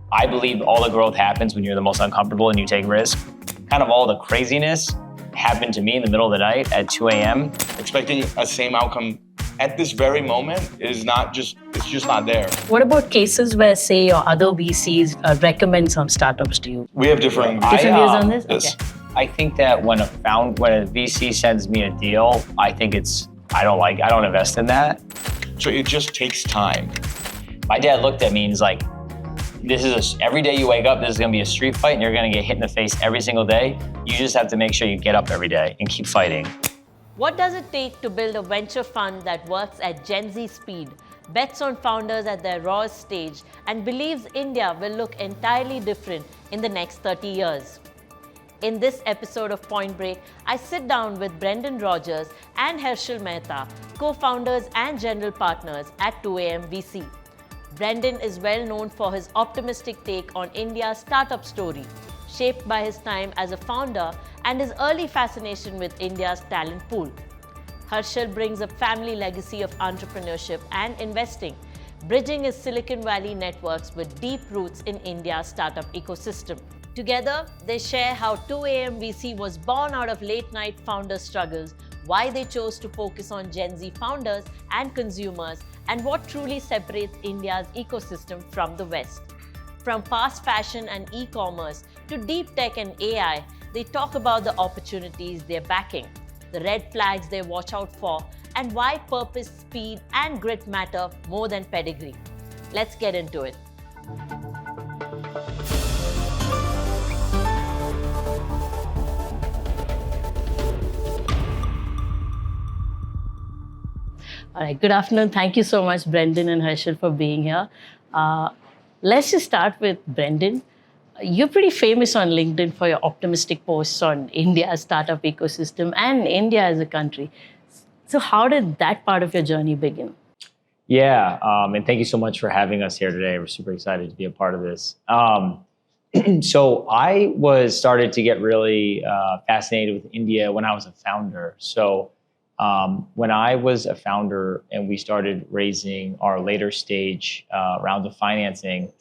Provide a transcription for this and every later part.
I believe all the growth happens when you're the most uncomfortable and you take risks. Kind of all the craziness happened to me in the middle of the night at 2 a.m. Expecting a same outcome at this very moment is it's just not there. What about cases where, say, your other VCs recommend some startups to you? We have different views on this? Yes. Okay. I think that when a VC sends me a deal, I don't invest in that. So it just takes time. My dad looked at me and he's like, every day you wake up, this is gonna be a street fight and you're gonna get hit in the face every single day. You just have to make sure you get up every day and keep fighting. What does it take to build a venture fund that works at Gen Z speed, bets on founders at their rawest stage, and believes India will look entirely different in the next 30 years? In this episode of Point Break, I sit down with Brendan Rogers and Hershel Mehta, co-founders and general partners at 2AM VC. Brendan is well known for his optimistic take on India's startup story, shaped by his time as a founder and his early fascination with India's talent pool. Hershel brings a family legacy of entrepreneurship and investing, bridging his Silicon Valley networks with deep roots in India's startup ecosystem. Together, they share how 2AM VC was born out of late-night founder struggles, why they chose to focus on Gen Z founders and consumers, and what truly separates India's ecosystem from the West. From fast fashion and e-commerce to deep tech and AI, they talk about the opportunities they're backing, the red flags they watch out for, and why purpose, speed, and grit matter more than pedigree. Let's get into it. All right, good afternoon. Thank you so much, Brendan and Hershel, for being here. Let's just start with Brendan. You're pretty famous on LinkedIn for your optimistic posts on India's startup ecosystem and India as a country. So how did that part of your journey begin? Yeah, and thank you so much for having us here today. We're super excited to be a part of this. So I started to get really fascinated with India when I was a founder. So when I was a founder and we started raising our later stage rounds of financing,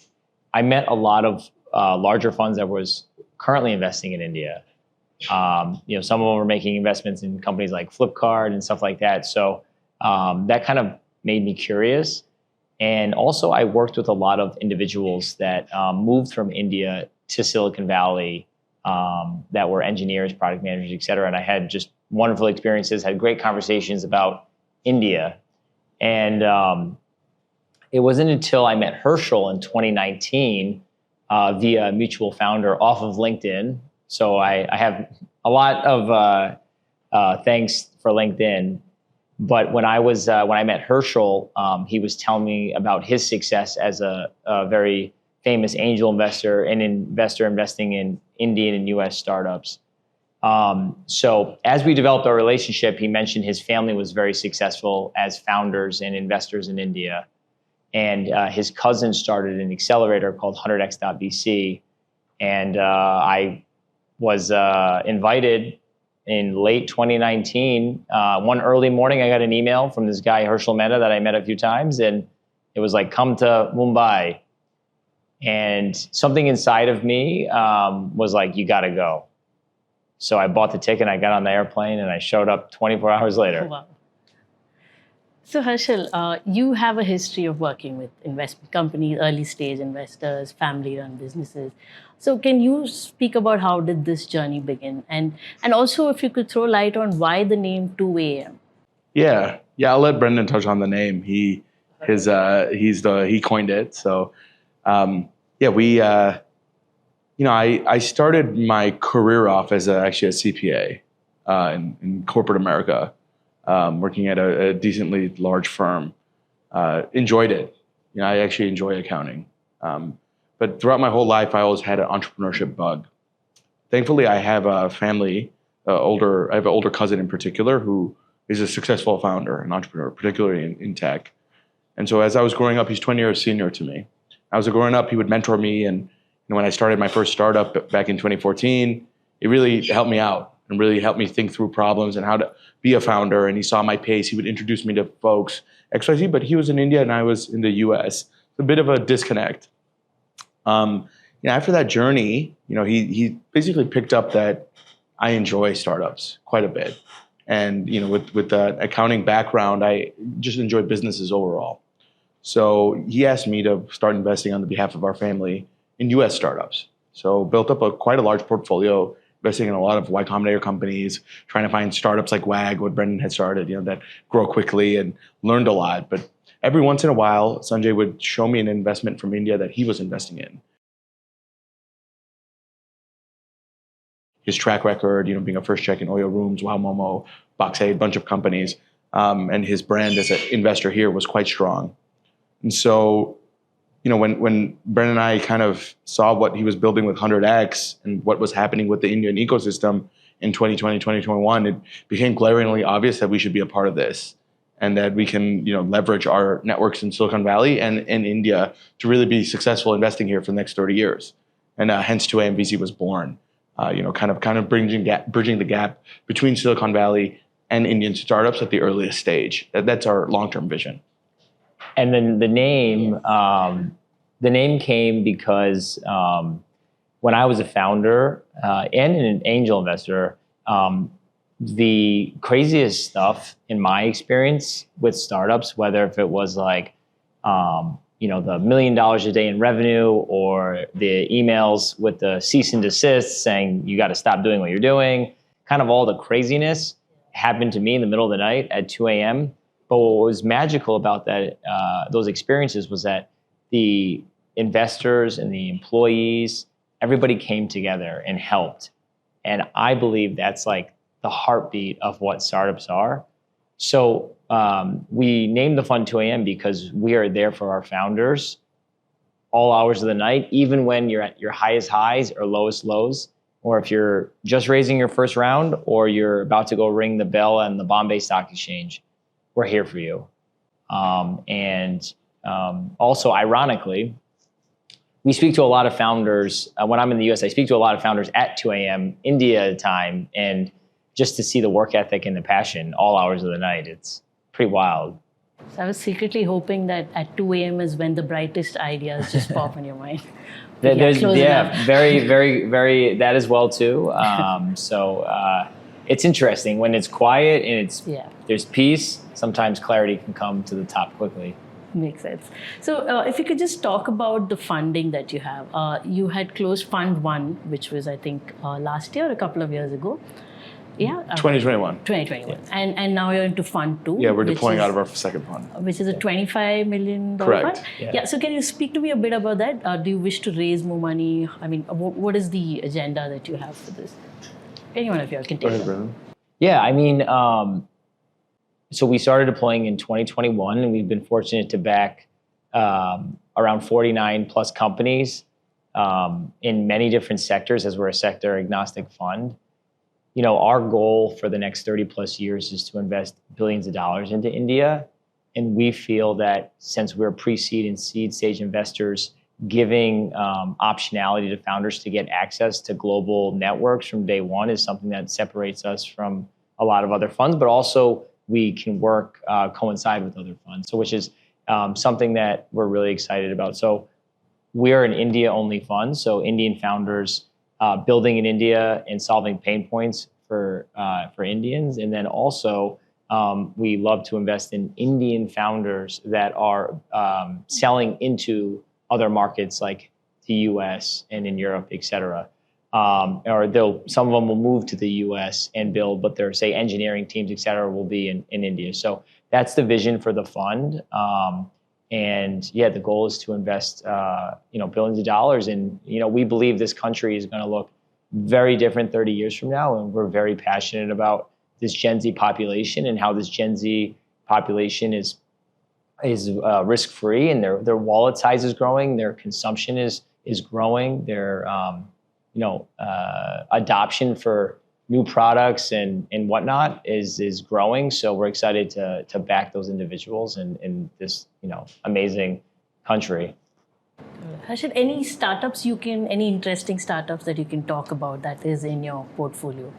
I met a lot of larger funds that was currently investing in India. Some of them were making investments in companies like Flipkart and stuff like that. So that kind of made me curious. And also I worked with a lot of individuals that moved from India to Silicon Valley that were engineers, product managers, et cetera. And I had just wonderful experiences, had great conversations about India. And it wasn't until I met Hershel in 2019 via a mutual founder off of LinkedIn. So I have a lot of thanks for LinkedIn. But when I met Hershel, he was telling me about his success as a very famous angel investor and investing in Indian and US startups. So as we developed our relationship, he mentioned his family was very successful as founders and investors in India. And his cousin started an accelerator called 100x.vc. And I was invited in late 2019. One early morning, I got an email from this guy, Hershel Mehta, that I met a few times. And it was like, come to Mumbai. And something inside of me was like, you got to go. So I bought the ticket, I got on the airplane, and I showed up 24 hours later. Oh, wow. So Hershel, you have a history of working with investment companies, early stage investors, family-run businesses. So can you speak about how did this journey begin? And also if you could throw light on why the name 2AM. Yeah, I'll let Brendan touch on the name. He coined it. So I started my career off as actually a CPA in corporate America, working at a decently large firm. Enjoyed it. I actually enjoy accounting. But throughout my whole life, I always had an entrepreneurship bug. Thankfully, I have a family, I have an older cousin in particular who is a successful founder, an entrepreneur, particularly in tech. And so as I was growing up, he's 20 years senior to me. As I was growing up, he would mentor me. And when I started my first startup back in 2014, it really helped me out and really helped me think through problems and how to be a founder. And he saw my pace. He would introduce me to folks, XYZ, but he was in India and I was in the US. It's a bit of a disconnect. After that journey, he basically picked up that I enjoy startups quite a bit. And, with that accounting background, I just enjoy businesses overall. So he asked me to start investing on the behalf of our family in US startups. So built up quite a large portfolio, investing in a lot of Y Combinator companies, trying to find startups like WAG, what Brendan had started, that grow quickly, and learned a lot. But every once in a while, Sanjay would show me an investment from India that he was investing in. His track record, being a first check in Oyo Rooms, Wow Momo, Boxay, a bunch of companies, and his brand as an investor here was quite strong. And so, when Brendan and I kind of saw what he was building with 100X and what was happening with the Indian ecosystem in 2020, 2021, it became glaringly obvious that we should be a part of this, and that we can, leverage our networks in Silicon Valley and in India to really be successful investing here for the next 30 years. And hence 2AM VC was born. Kind of bridging the gap between Silicon Valley and Indian startups at the earliest stage. That's our long-term vision. And then the name came because when I was a founder and an angel investor, the craziest stuff in my experience with startups, whether if it was like, the $1 million a day in revenue, or the emails with the cease and desist saying you got to stop doing what you're doing, kind of all the craziness happened to me in the middle of the night at 2 a.m. But what was magical about that, those experiences, was that the investors and the employees, everybody came together and helped. And I believe that's like the heartbeat of what startups are. So we named the fund 2 a.m. because we are there for our founders all hours of the night, even when you're at your highest highs or lowest lows, or if you're just raising your first round or you're about to go ring the bell on the Bombay Stock Exchange. We're here for you. Also, ironically, we speak to a lot of founders. When I'm in the US, I speak to a lot of founders at 2 a.m. India time, and just to see the work ethic and the passion all hours of the night, it's pretty wild. So I was secretly hoping that at 2 a.m. is when the brightest ideas just pop in your mind. Very, very, that as well too. It's interesting when it's quiet and there's peace. Sometimes clarity can come to the top quickly. Makes sense. So if you could just talk about the funding that you have. You had closed Fund 1, which was, I think, last year, a couple of years ago. Yeah. 2021. 2021. Yes. And now you're into Fund 2. Yeah, we're deploying out of our second fund. Which is a $25 million Correct. fund? Yeah. So can you speak to me a bit about that? Do you wish to raise more money? I mean, what is the agenda that you have for this? Anyone of you can take it. Go ahead, Brendan. Yeah, I mean, so we started deploying in 2021, and we've been fortunate to back around 49 plus companies in many different sectors, as we're a sector agnostic fund. Our goal for the next 30 plus years is to invest billions of dollars into India. And we feel that since we're pre-seed and seed stage investors, giving optionality to founders to get access to global networks from day one is something that separates us from a lot of other funds, but also we can work coincide with other funds, so which is something that we're really excited about. So we're an India-only fund, so Indian founders building in India and solving pain points for Indians, and then also we love to invest in Indian founders that are selling into other markets like the US and in Europe, et cetera. Or some of them will move to the US and build, but their, say, engineering teams, et cetera, will be in India. So that's the vision for the fund. And yeah, the goal is to invest, billions of dollars. And, we believe this country is going to look very different 30 years from now. And we're very passionate about this Gen Z population and how this Gen Z population is risk-free, and their wallet size is growing, their consumption is growing, their adoption for new products and whatnot is growing. So we're excited to back those individuals in this amazing country. Hershel, any interesting startups that you can talk about that is in your portfolio?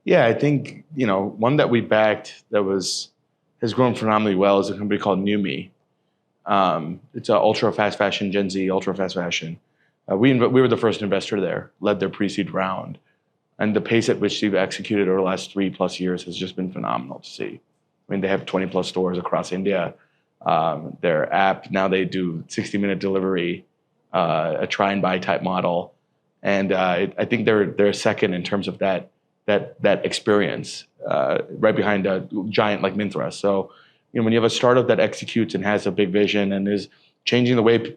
Yeah, I think one that we backed that has grown phenomenally well is a company called Numi. It's a ultra fast fashion, Gen Z ultra fast fashion. We were the first investor there, led their pre-seed round. And the pace at which they've executed over the last 3+ years has just been phenomenal to see. I mean, they have 20+ stores across India. Their app, now they do 60-minute delivery, a try and buy type model. And I think they're second in terms of that experience, right behind a giant like Myntra. So, when you have a startup that executes and has a big vision and is changing the way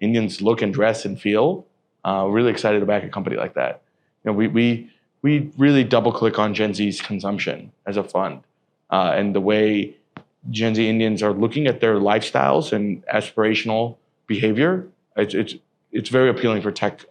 Indians look and dress and feel, really excited to back a company like that. We really double click on Gen Z's consumption as a fund, and the way Gen Z Indians are looking at their lifestyles and aspirational behavior. It's very appealing for tech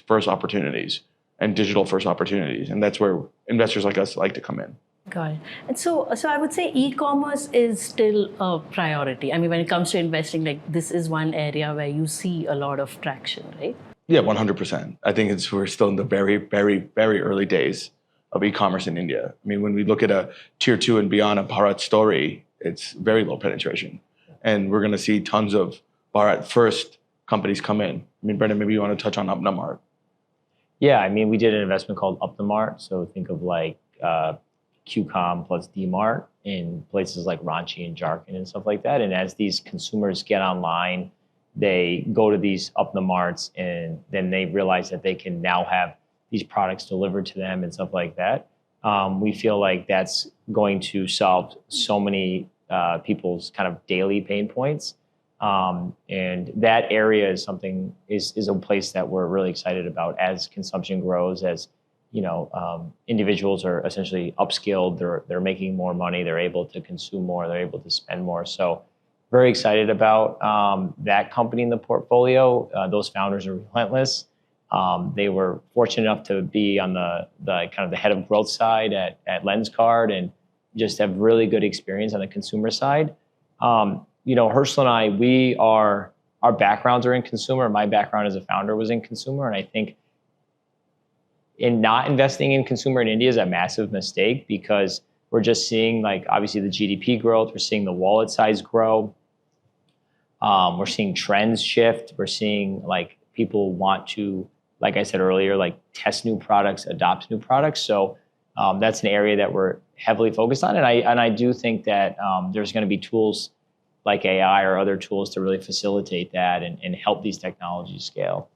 first opportunities and digital first opportunities, and that's where investors like us like to come in. Got it. And so I would say e-commerce is still a priority. I mean, when it comes to investing, like this is one area where you see a lot of traction, right? Yeah, 100%. I think we're still in the very, very, very early days of e-commerce in India. I mean, when we look at a tier 2 and beyond a Bharat story, it's very low penetration. And we're going to see tons of Bharat first companies come in. I mean, Brendan, maybe you want to touch on Upnamart. Yeah, I mean, we did an investment called Upnamart. So think of like QCom plus DMart in places like Ranchi and Jharkhand and stuff like that. And as these consumers get online, they go to these Upnamarts and then they realize that they can now have these products delivered to them and stuff like that. We feel like that's going to solve so many people's kind of daily pain points. And that area is is a place that we're really excited about as consumption grows, as individuals are essentially upskilled, they're making more money, they're able to consume more, they're able to spend more. So very excited about that company in the portfolio. Those founders are relentless. They were fortunate enough to be on the kind of the head of growth side at Lenscard and just have really good experience on the consumer side. Hershel and I, our backgrounds are in consumer. My background as a founder was in consumer. And I think in not investing in consumer in India is a massive mistake because we're just seeing obviously the GDP growth. We're seeing the wallet size grow. We're seeing trends shift. We're seeing people want to, like I said earlier, test new products, adopt new products. So that's an area that we're heavily focused on. And I do think that there's going to be tools like AI or other tools to really facilitate that and help these technologies scale.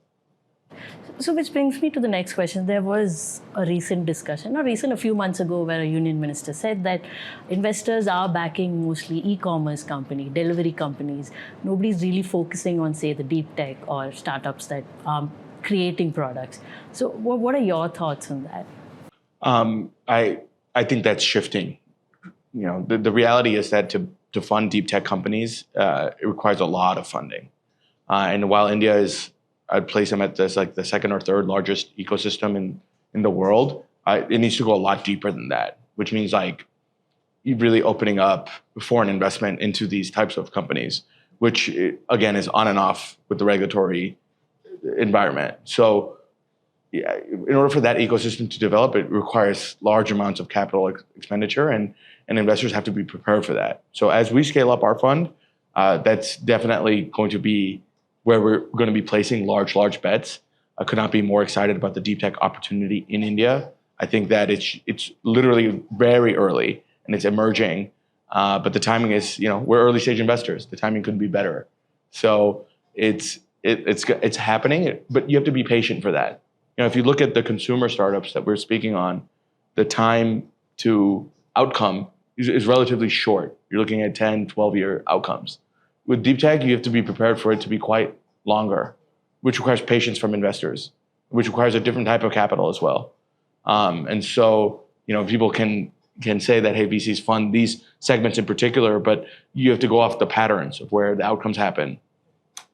So which brings me to the next question. There was a recent discussion, a few months ago, where a union minister said that investors are backing mostly e-commerce company, delivery companies. Nobody's really focusing on, say, the deep tech or startups that are creating products. So what are your thoughts on that? I think that's shifting. The reality is that to fund deep tech companies, it requires a lot of funding. And while India is, I'd place them at this the second or third largest ecosystem in the world, it needs to go a lot deeper than that, which means you really opening up foreign investment into these types of companies, which again is on and off with the regulatory environment. So in order for that ecosystem to develop, it requires large amounts of capital expenditure, and investors have to be prepared for that. So as we scale up our fund, that's definitely going to be where we're going to be placing large bets. I could not be more excited about the deep tech opportunity in India. I think that it's literally very early and it's emerging, but the timing is, we're early stage investors. The timing couldn't be better. So it's happening, but you have to be patient for that. If you look at the consumer startups that we're speaking on, the time to outcome is relatively short. You're looking at 10, 12-year outcomes. With deep tech, you have to be prepared for it to be quite longer, which requires patience from investors, which requires a different type of capital as well. And so, people can say that, hey, VCs fund these segments in particular, but you have to go off the patterns of where the outcomes happen.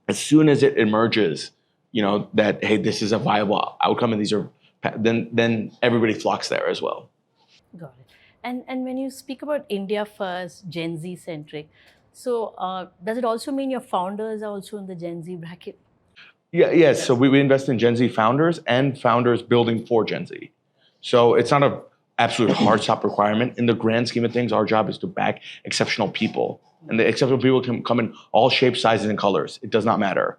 As soon as it emerges, that, hey, this is a viable outcome and these are, then everybody flocks there as well. Got it. And when you speak about India first, Gen Z centric, so does it also mean your founders are also in the Gen Z bracket? Yes. So we invest in Gen Z founders and founders building for Gen Z. So it's not an absolute hard stop requirement. In the grand scheme of things, our job is to back exceptional people. And the exceptional people can come in all shapes, sizes, and colors. It does not matter.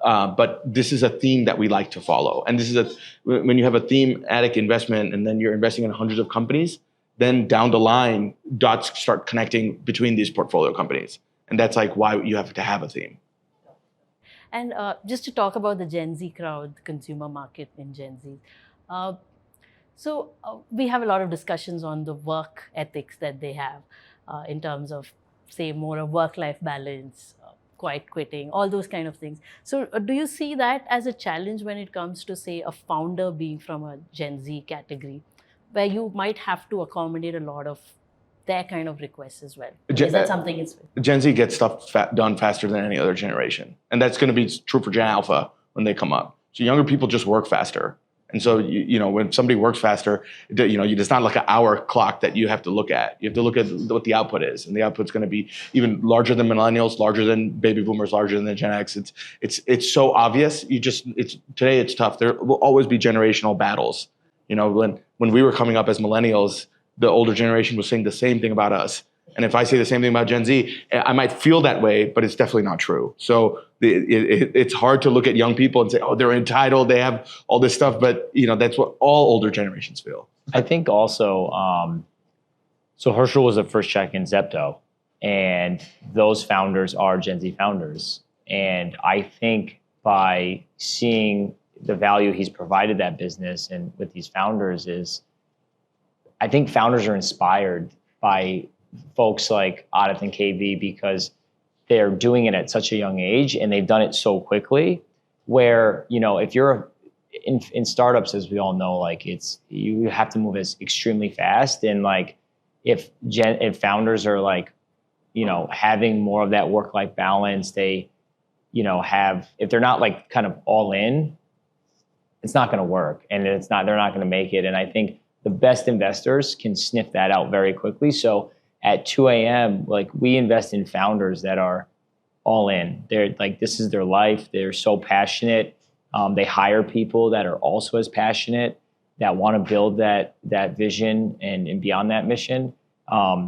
But this is a theme that we like to follow. And this is when you have a thematic investment and then you're investing in hundreds of companies, then down the line, dots start connecting between these portfolio companies. And that's like why you have to have a theme. And just to talk about the Gen Z crowd, the consumer market in Gen Z. We have a lot of discussions on the work ethics that they have in terms of, say, more of work-life balance, quiet quitting, all those kind of things. So do you see that as a challenge when it comes to, say, a founder being from a Gen Z category, where you might have to accommodate a lot of their kind of requests as well? Is that something it's... Gen Z gets stuff done faster than any other generation. And that's going to be true for Gen Alpha when they come up. So younger people just work faster. And so, when somebody works faster, it's not like an hour clock that you have to look at. You have to look at what the output is. And the output's going to be even larger than millennials, larger than baby boomers, larger than Gen X. It's so obvious. Today it's tough. There will always be generational battles. When we were coming up as millennials, the older generation was saying the same thing about us. And if I say the same thing about Gen Z, I might feel that way, but it's definitely not true. So it's hard to look at young people and say, oh, they're entitled, they have all this stuff. But that's what all older generations feel. I think also, so Hershel was the first check in Zepto, and those founders are Gen Z founders. And I think by seeing the value he's provided that business and with these founders I think founders are inspired by folks like Adit and KV because they're doing it at such a young age and they've done it so quickly where, if you're in startups, as we all know, like you have to move as extremely fast. And like, if founders are like, having more of that work-life balance, they, if they're not like kind of all in, it's not going to work and they're not going to make it. And I think the best investors can sniff that out very quickly. So at 2 a.m., like we invest in founders that are all in. They're like, this is their life. They're so passionate. They hire people that are also as passionate, that want to build that vision and beyond that mission.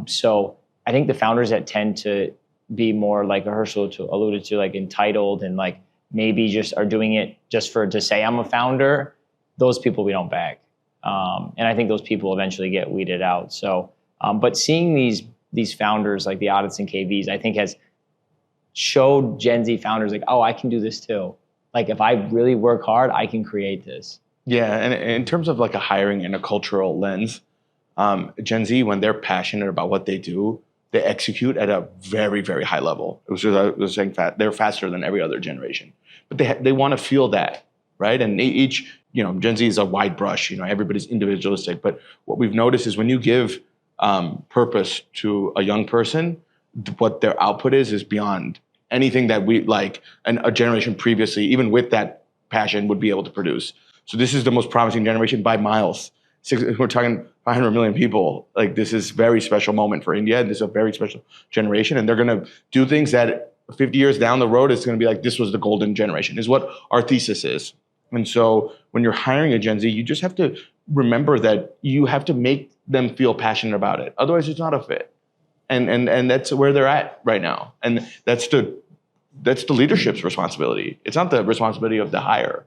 So I think the founders that tend to be more like Hershel alluded to, like entitled and like maybe just are doing it just to say I'm a founder, those people we don't back. And I think those people eventually get weeded out. So, but seeing these founders like the Adits and KVs, I think has showed Gen Z founders like, oh, I can do this too. Like if I really work hard, I can create this. Yeah, and in terms of like a hiring and a cultural lens, Gen Z, when they're passionate about what they do, they execute at a very, very high level. It was just, I was saying they're faster than every other generation. But they want to feel that, right? And each, Gen Z is a wide brush, everybody's individualistic. But what we've noticed is when you give purpose to a young person, what their output is beyond anything that we like and a generation previously, even with that passion, would be able to produce. So this is the most promising generation by miles. We're talking 500 million people. Like this is a very special moment for India. And this is a very special generation. And they're going to do things that 50 years down the road, it's going to be like, this was the golden generation, is what our thesis is. And so when you're hiring a Gen Z, you just have to remember that you have to make them feel passionate about it. Otherwise, it's not a fit. And that's where they're at right now. And that's the leadership's responsibility. It's not the responsibility of the hire.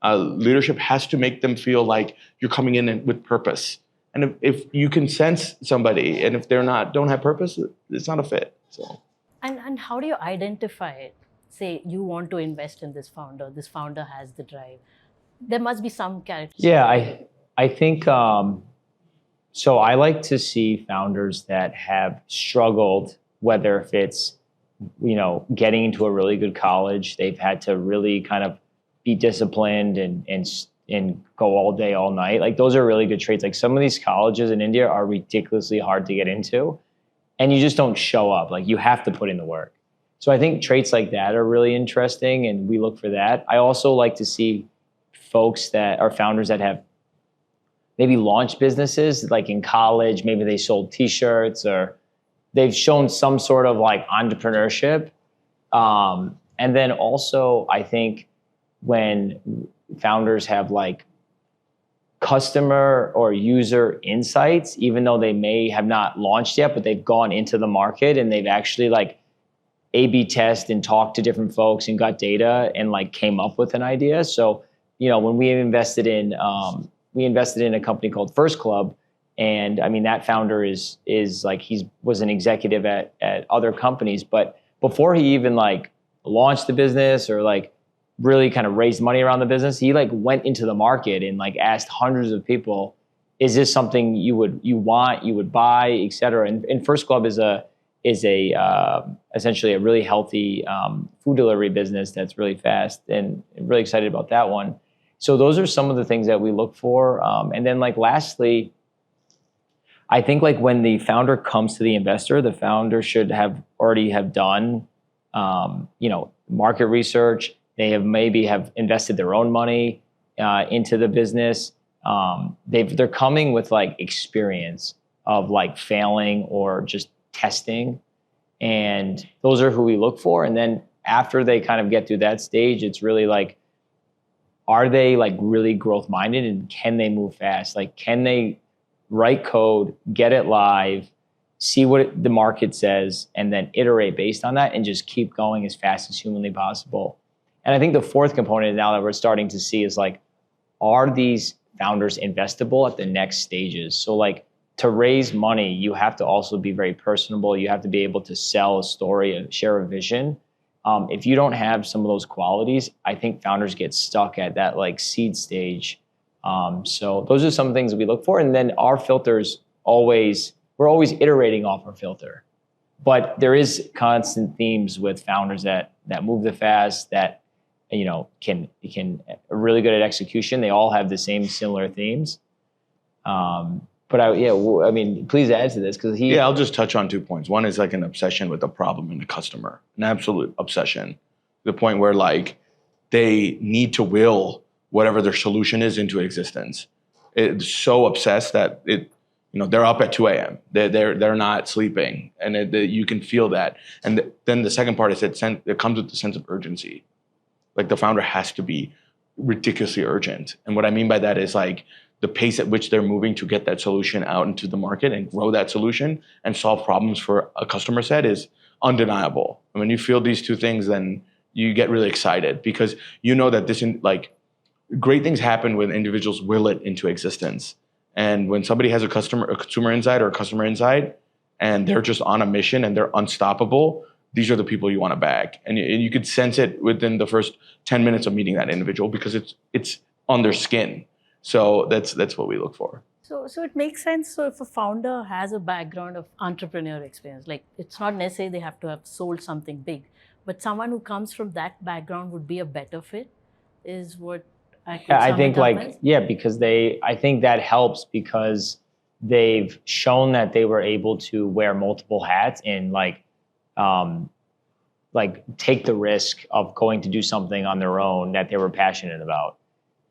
Leadership has to make them feel like you're coming in with purpose. And if you can sense somebody, and if don't have purpose, it's not a fit. So. And how do you identify it? Say you want to invest in this founder has the drive. There must be some characteristics. Yeah, I think, so I like to see founders that have struggled, whether if it's, getting into a really good college, they've had to really kind of be disciplined and go all day, all night. Like those are really good traits. Like some of these colleges in India are ridiculously hard to get into and you just don't show up. Like you have to put in the work. So I think traits like that are really interesting and we look for that. I also like to see folks that are founders that have maybe launched businesses like in college, maybe they sold t-shirts or they've shown some sort of like entrepreneurship. And then also I think when founders have like customer or user insights, even though they may have not launched yet, but they've gone into the market and they've actually like A/B test and talked to different folks and got data and like came up with an idea. So, when we invested in a company called First Club, and I mean that founder is like was an executive at other companies, but before he even like launched the business or like really kind of raised money around the business, he like went into the market and like asked hundreds of people, is this something you would buy, et cetera. And First Club is essentially a really healthy food delivery business that's really fast, and really excited about that one. So those are some of the things that we look for. And then like lastly, I think like when the founder comes to the investor, the founder should already have done market research. They have invested their own money into the business. They're coming with like experience of like failing or just testing, and those are who we look for. And then after they kind of get through that stage, it's really like, are they like really growth minded, and can they move fast? Like, can they write code, get it live, see what the market says, and then iterate based on that and just keep going as fast as humanly possible? And I think the fourth component now that we're starting to see is like, are these founders investable at the next stages? So like, to raise money, you have to also be very personable. You have to be able to sell a story, share a vision. If you don't have some of those qualities, I think founders get stuck at that like seed stage. So those are some things we look for. And then our filters we're always iterating off our filter. But there is constant themes with founders that move the fast, that can are really good at execution. They all have the same similar themes. But I mean, please add to this because I'll just touch on 2 points. One is like an obsession with the problem and the customer, an absolute obsession, to the point where like they need to will whatever their solution is into existence. It's so obsessed that they're up at 2 a.m. They're not sleeping, and you can feel that. And then the second part is it comes with the sense of urgency. Like the founder has to be ridiculously urgent. And what I mean by that is like the pace at which they're moving to get that solution out into the market and grow that solution and solve problems for a customer set is undeniable. And when you feel these two things, then you get really excited because you know that great things happen when individuals will it into existence. And when somebody has a consumer insight or a customer insight, and they're just on a mission and they're unstoppable, these are the people you want to back. And you could sense it within the first 10 minutes of meeting that individual because it's on their skin. So that's what we look for. So it makes sense. So if a founder has a background of entrepreneur experience, like it's not necessarily they have to have sold something big, but someone who comes from that background would be a better fit, is what I could I think as. because I think that helps because they've shown that they were able to wear multiple hats and take the risk of going to do something on their own that they were passionate about.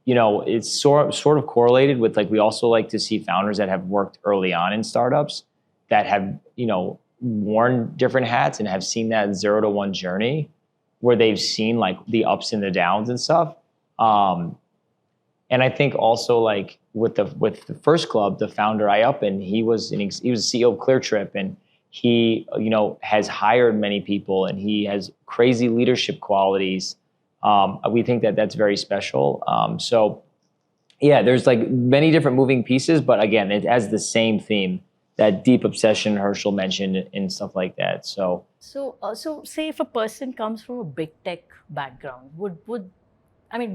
It's sort of correlated with like, we also like to see founders that have worked early on in startups that have, worn different hats and have seen that 0 to 1 journey where they've seen like the ups and the downs and stuff. And I think also like with the First Club, the founder he was CEO of ClearTrip, and he, has hired many people and he has crazy leadership qualities. We think that that's very special. There's like many different moving pieces, but again, it has the same theme, that deep obsession Hershel mentioned and stuff like that. So say if a person comes from a big tech background,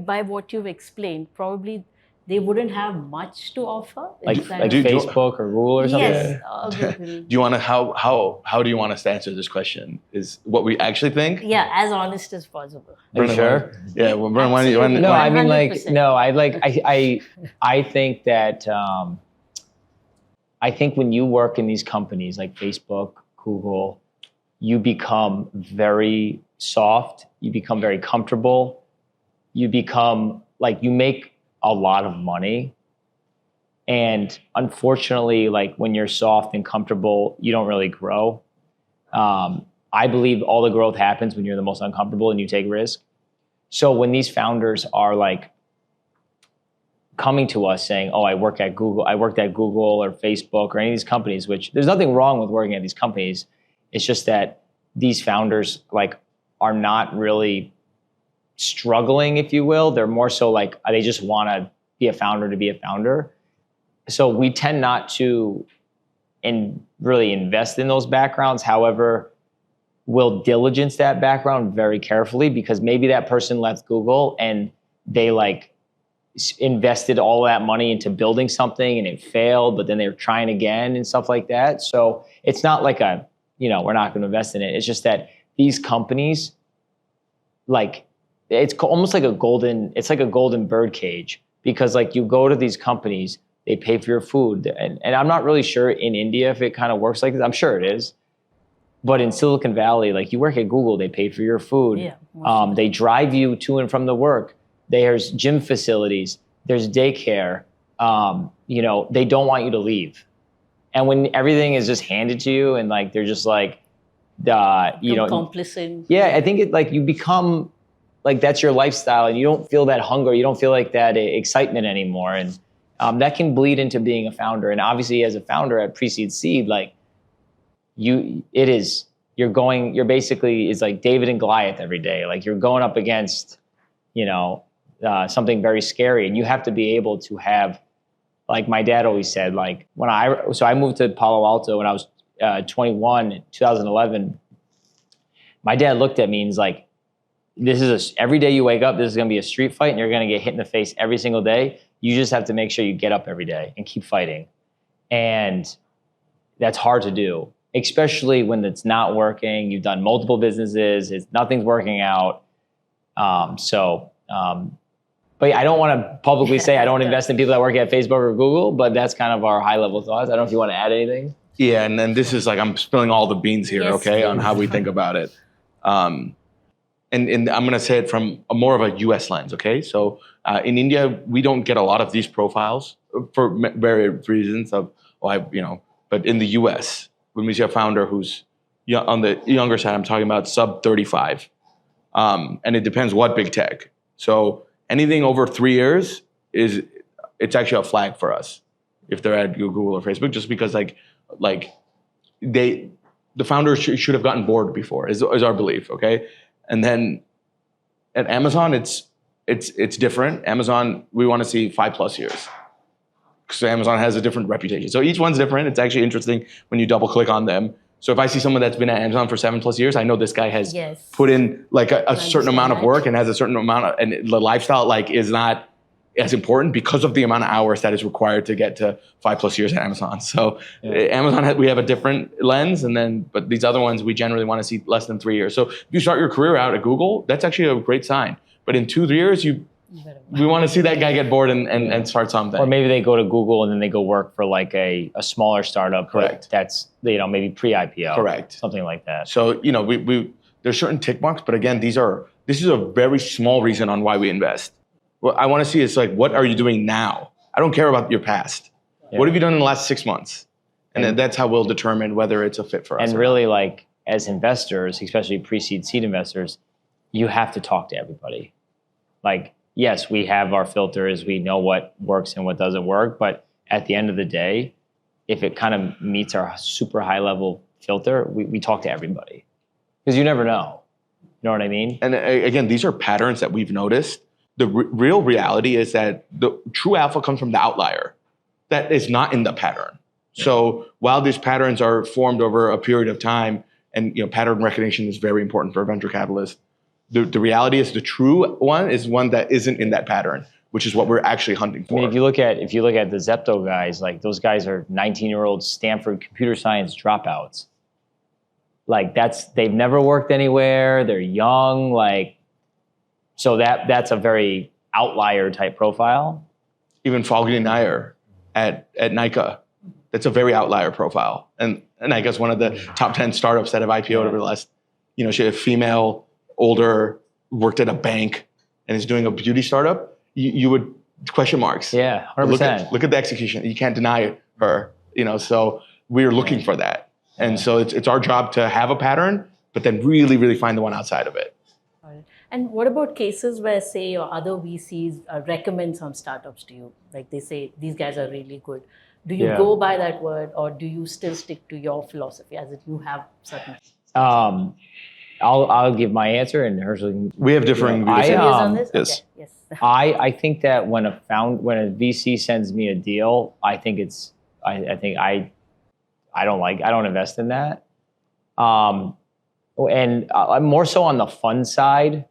by what you've explained, probably they wouldn't have much to offer. Like Facebook or Google or something? Yes. Do you want to, how do you want us to answer this question? Is what we actually think? Yeah, as honest as possible. Are you sure? Yeah, well, Brennan, why don't you? No, I mean like, 100%. no, I think that, I think when you work in these companies like Facebook, Google, you become very soft, you become very comfortable, you become like, you make a lot of money. And unfortunately, like when you're soft and comfortable, you don't really grow. I believe all the growth happens when you're the most uncomfortable and you take risk. So when these founders are like coming to us saying, oh, I worked at Google or Facebook or any of these companies, which there's nothing wrong with working at these companies. It's just that these founders like are not really struggling, if you will. They're more so like they just want to be a founder to be a founder. So we tend not to really invest in those backgrounds. However, we'll diligence that background very carefully, because maybe that person left Google and they like invested all that money into building something and it failed, but then they were trying again and stuff like that. So it's not like we're not going to invest in it. It's just that these companies, like, it's almost like a golden bird cage, because like you go to these companies, they pay for your food. And I'm not really sure in India if it kind of works like this. I'm sure it is. But in Silicon Valley, like you work at Google, they pay for your food. Yeah, they drive you to and from the work. There's gym facilities. There's daycare. They don't want you to leave. And when everything is just handed to you and like they're just like, complicit. Yeah, I think you become like that's your lifestyle, and you don't feel that hunger. You don't feel like that excitement anymore. And that can bleed into being a founder. And obviously, as a founder at Pre-Seed Seed, like you're basically, it's like David and Goliath every day. Like you're going up against, something very scary, and you have to be able to have, like my dad always said, like I moved to Palo Alto when I was 21 in 2011. My dad looked at me and he's like, every day you wake up, this is going to be a street fight, and you're going to get hit in the face every single day. You just have to make sure you get up every day and keep fighting. And that's hard to do, especially when it's not working. You've done multiple businesses, nothing's working out. But yeah, I don't want to publicly say I don't invest in people that work at Facebook or Google, but that's kind of our high level thoughts. I don't know if you want to add anything. Yeah, and then this is like, I'm spilling all the beans here, Yes, okay, please. on how we think about it. And I'm going to say it from more of a US lens, okay? So in India, we don't get a lot of these profiles for various reasons but in the US, when we see a founder who's on the younger side, I'm talking about sub 35. And it depends what big tech. So anything over 3 years it's actually a flag for us if they're at Google or Facebook, just because the founders should have gotten bored before is our belief, okay? And then at Amazon, it's different. Amazon, we want to see 5+ years. So Amazon has a different reputation. So each one's different. It's actually interesting when you double click on them. So if I see someone that's been at Amazon for 7+ years, I know this guy has put in like a certain amount of work and has a certain amount of, and the lifestyle is not as important because of the amount of hours that is required to get to 5+ years at Amazon. So Amazon, we have a different lens, but these other ones, we generally want to see less than 3 years. So if you start your career out at Google, that's actually a great sign. But in 2 years, we want to see that guy get bored and start something. Or maybe they go to Google and then they go work for like a smaller startup. Correct. That's, maybe pre-IPO. Correct. Something like that. So, there's certain tick marks, but again, this is a very small reason on why we invest. What I want to see is like, what are you doing now? I don't care about your past. Yeah. What have you done in the last 6 months? And that's how we'll determine whether it's a fit for us. And really, like, as investors, especially pre-seed seed investors, you have to talk to everybody. Like, yes, we have our filters. We know what works and what doesn't work. But at the end of the day, if it kind of meets our super high level filter, we talk to everybody. Because you never know. You know what I mean? And again, these are patterns that we've noticed. The real reality is that the true alpha comes from the outlier that is not in the pattern. Yeah. So while these patterns are formed over a period of time, and pattern recognition is very important for a venture capitalist, the reality is the true one is one that isn't in that pattern, which is what we're actually hunting for. I mean, if you look at the Zepto guys, like those guys are 19-year-old Stanford computer science dropouts. Like they've never worked anywhere. They're young, like. So that's a very outlier type profile. Even Falguni Nair at Nika, that's a very outlier profile. And Nika is one of the top 10 startups that have IPO'd over the last, she had a female, older, worked at a bank, and is doing a beauty startup. You would question marks. Yeah, 100%. Look at the execution. You can't deny her. So we're looking for that. And so it's our job to have a pattern, but then really, really find the one outside of it. And what about cases where, say, your other VCs recommend some startups to you? Like they say, these guys are really good. Do you go by that word, or do you still stick to your philosophy as if you have certain? Um, I'll give my answer, and Hershel can. We have differing views. Views on Um, this? yes. Okay. Yes. I think that when a VC sends me a deal, I think I don't invest in that. And I'm more so on the fund side.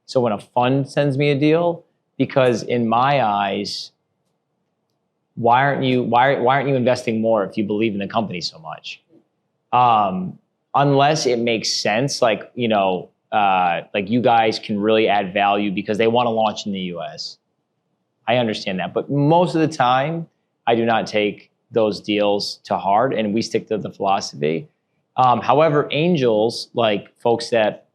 So when a fund sends me a deal, because in my eyes, why aren't you investing more if you believe in the company so much? Unless it makes sense, like like you guys can really add value because they want to launch in the US. I understand that, but most of the time, I do not take those deals to heart, and we stick to the philosophy. However, angels, like folks that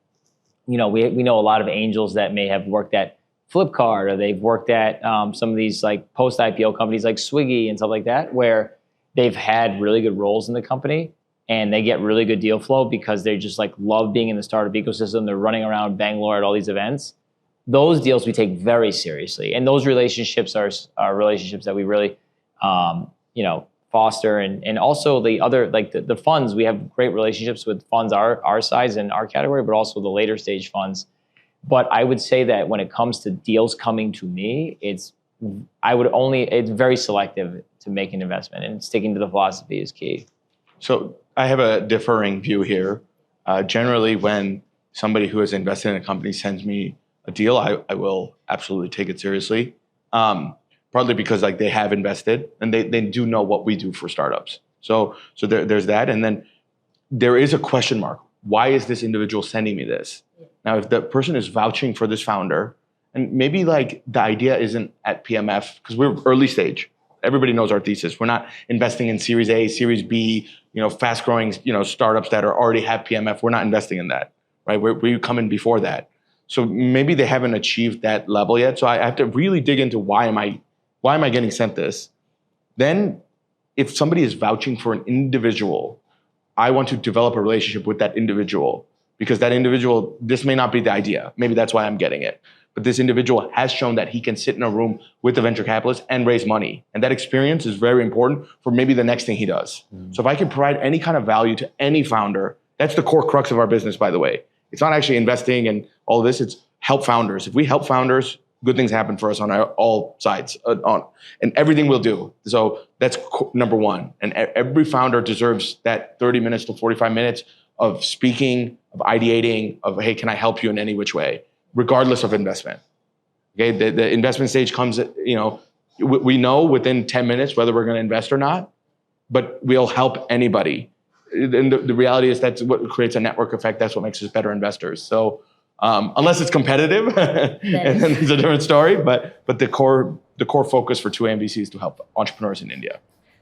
we know a lot of angels that may have worked at Flipkart, or they've worked at some of these like post-IPO companies like Swiggy and stuff like that, where they've had really good roles in the company and they get really good deal flow because they just like love being in the startup ecosystem. They're running around Bangalore at all these events. Those deals we take very seriously, and those relationships are relationships that we really foster, and also the other, like the funds, we have great relationships with funds our size and our category, but also the later stage funds. But I would say that when it comes to deals coming to me, it's very selective to make an investment, and sticking to the philosophy is key. So I have a differing view here. Generally, when somebody who has invested in a company sends me a deal, I will absolutely take it seriously. Partly because like they have invested and they do know what we do for startups. So there's that. And then there is a question mark. Why is this individual sending me this? Yeah. Now, if the person is vouching for this founder, and maybe like the idea isn't at PMF, because we're early stage. Everybody knows our thesis. We're not investing in Series A, Series B, fast growing, startups that already have PMF. We're not investing in that, right? We come in before that. So maybe they haven't achieved that level yet. So I have to really dig into why am I getting sent this? Then if somebody is vouching for an individual, I want to develop a relationship with that individual, because that individual, this may not be the idea. Maybe that's why I'm getting it. But this individual has shown that he can sit in a room with a venture capitalist and raise money. And that experience is very important for maybe the next thing he does. Mm-hmm. So if I can provide any kind of value to any founder, that's the core crux of our business, by the way. It's not actually investing and all this, it's help founders. If we help founders, good things happen for us on all sides, and everything we'll do. So that's number one. And every founder deserves that 30 minutes to 45 minutes of speaking, of ideating, of, hey, can I help you in any which way, regardless of investment. Okay, the investment stage comes, we know within 10 minutes whether we're going to invest or not, but we'll help anybody. And the reality is that's what creates a network effect. That's what makes us better investors. So unless it's competitive, and it's a different story. But the core focus for 2AM VC is to help entrepreneurs in India.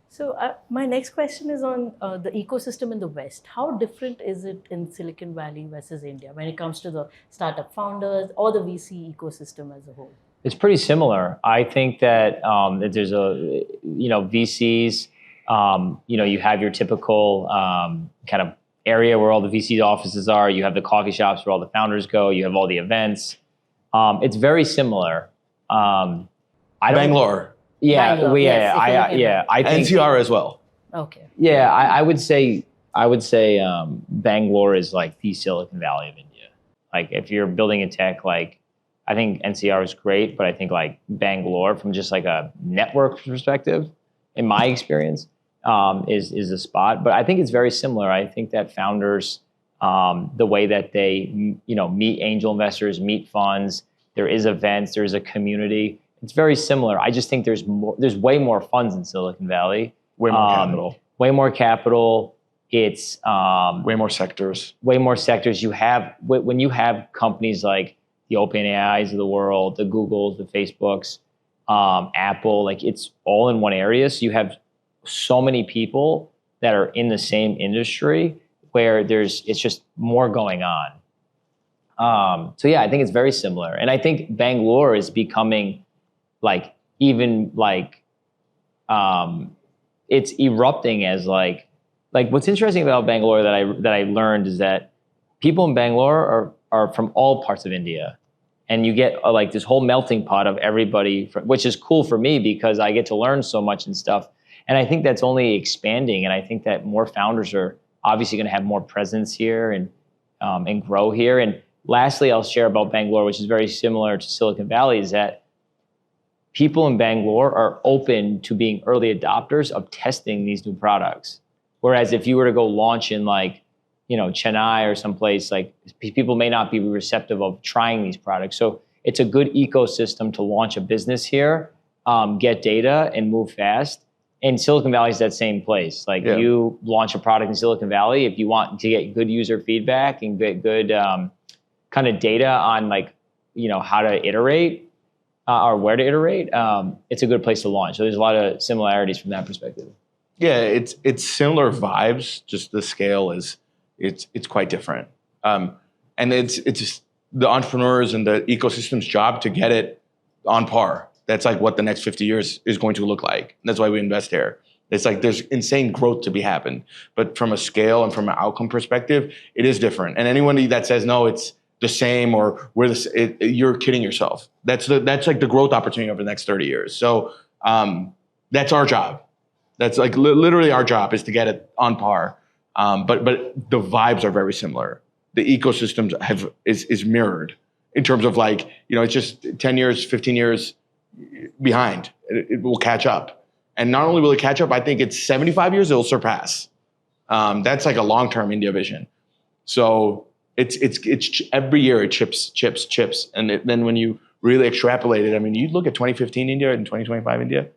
So my next question is on the ecosystem in the West. How different is it in Silicon Valley versus India when it comes to the startup founders or the VC ecosystem as a whole? It's pretty similar. I think that there's VCs. You have your typical kind of area where all the VC offices are. You have the coffee shops where all the founders go. You have all the events. It's very similar. Bangalore. Yeah, Bangalore, yes, I think NCR as well. Okay. Yeah, I would say Bangalore is like the Silicon Valley of India. Like if you're building a tech, like I think NCR is great, but I think like Bangalore, from just like a network perspective, in my experience, is a spot. But I think it's very similar. I think that founders, the way that they meet angel investors, meet funds, there is events, there is a community. It's very similar. I just think there's way more funds in Silicon Valley. Way more capital. Way more capital. It's way more sectors. Way more sectors. When you have companies like the OpenAIs of the world, the Googles, the Facebooks, Apple, like it's all in one area. So you have so many people that are in the same industry where it's just more going on. So yeah, I think it's very similar. And I think Bangalore is becoming it's erupting as like what's interesting about Bangalore that I learned is that people in Bangalore are from all parts of India. And you get this whole melting pot of everybody, which is cool for me because I get to learn so much and stuff. And I think that's only expanding. And I think that more founders are obviously going to have more presence here. And and grow here. And lastly, I'll share about Bangalore, which is very similar to Silicon Valley, is that people in Bangalore are open to being early adopters of testing these new products. Whereas if you were to go launch in like, Chennai or someplace, like people may not be receptive of trying these products. So it's a good ecosystem to launch a business here, get data and move fast. And Silicon Valley is that same place. Like you launch a product in Silicon Valley, if you want to get good user feedback and get good kind of data on like, how to iterate or where to iterate, it's a good place to launch. So there's a lot of similarities from that perspective. Yeah, it's similar vibes. Just the scale is it's quite different. And it's just the entrepreneurs and the ecosystem's job to get it on par. That's like what the next 50 years is going to look like. That's why we invest here. It's like there's insane growth to be happened, but from a scale and from an outcome perspective, it is different. And anyone that says no, it's the same or you're kidding yourself. That's like the growth opportunity over the next 30 years. So that's our job. That's like literally our job is to get it on par. But the vibes are very similar. The ecosystems is mirrored in terms of like, it's just 10 years, 15 years behind. It will catch up. And not only will it catch up, I think it's 75 years, it'll surpass. That's like a long-term India vision. So it's every year it chips. And then when you really extrapolate it, I mean, you look at 2015 India and 2025 India,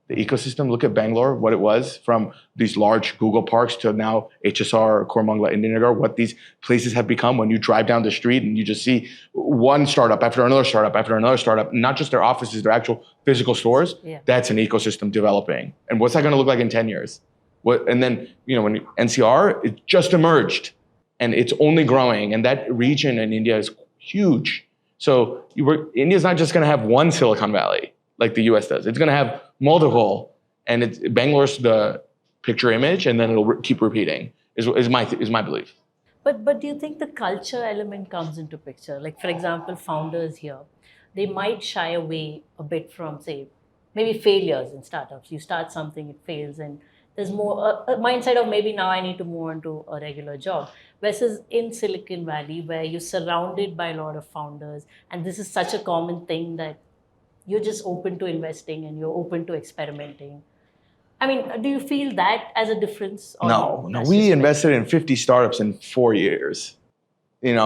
the ecosystem, look at Bangalore, what it was from these large Google parks to now HSR, Kormangla, Indianagar, what these places have become when you drive down the street and you just see one startup after another startup after another startup, not just their offices, their actual physical stores. Yeah. That's an ecosystem developing. And what's that going to look like in 10 years? And then, when NCR, it just emerged and it's only growing. And that region in India is huge. So India's not just going to have one Silicon Valley like the US does. It's going to have multiple, and Bangalore's the picture image, and then it'll keep repeating. Is my belief. But do you think the culture element comes into picture? Like for example, founders here, they might shy away a bit from say maybe failures in startups. You start something, it fails, and there's more a mindset of maybe now I need to move on to a regular job. Versus in Silicon Valley, where you're surrounded by a lot of founders, and this is such a common thing that you're just open to investing and you're open to experimenting. I mean, do you feel that as a difference? No. We invested in 50 startups in 4 years. And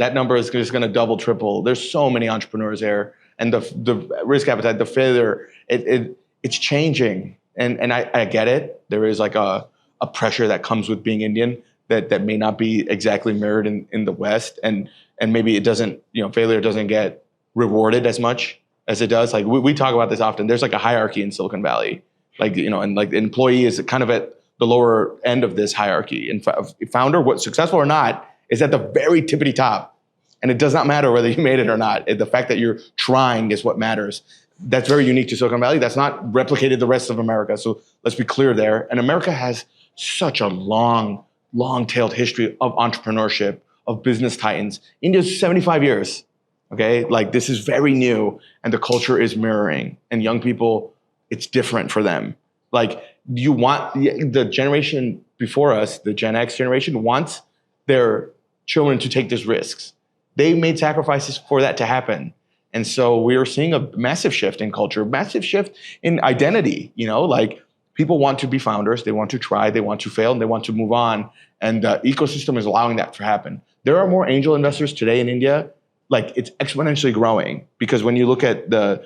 that number is just going to double, triple. There's so many entrepreneurs there, and the risk appetite, the failure, it's changing. And I get it. There is like a pressure that comes with being Indian that may not be exactly mirrored in the West, and maybe it doesn't. Failure doesn't get rewarded as much as it does. Like we talk about this often. There's like a hierarchy in Silicon Valley, and like the employee is kind of at the lower end of this hierarchy. And founder, what successful or not, is at the very tippity top. And it does not matter whether you made it or not. The fact that you're trying is what matters. That's very unique to Silicon Valley. That's not replicated the rest of America. So let's be clear there. And America has such a long-tailed history of entrepreneurship, of business titans. India's 75 years. Okay, like this is very new, and the culture is mirroring. And young people, it's different for them. Like you want the generation before us, the Gen X generation, wants their children to take these risks. They made sacrifices for that to happen, and so we are seeing a massive shift in culture, massive shift in identity. Like people want to be founders, they want to try, they want to fail, and they want to move on. And the ecosystem is allowing that to happen. There are more angel investors today in India. Like it's exponentially growing, because when you look at the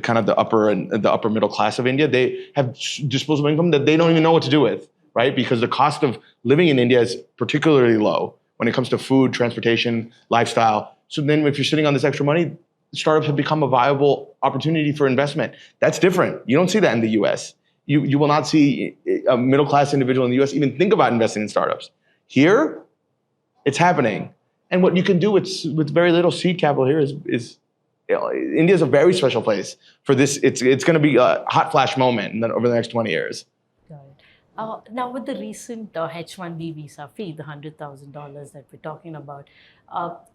kind of the upper middle class of India, they have disposable income that they don't even know what to do with, right? Because the cost of living in India is particularly low when it comes to food, transportation, lifestyle. So then if you're sitting on this extra money, startups have become a viable opportunity for investment. That's different. You don't see that in the US. You will not see a middle class individual in the US even think about investing in startups. Here, it's happening. And what you can do with very little seed capital here is India is a very special place for this. It's going to be a hot flash moment, and then over the next 20 years. Got it. Now with the recent H-1B visa fee, the $100,000 that we're talking about,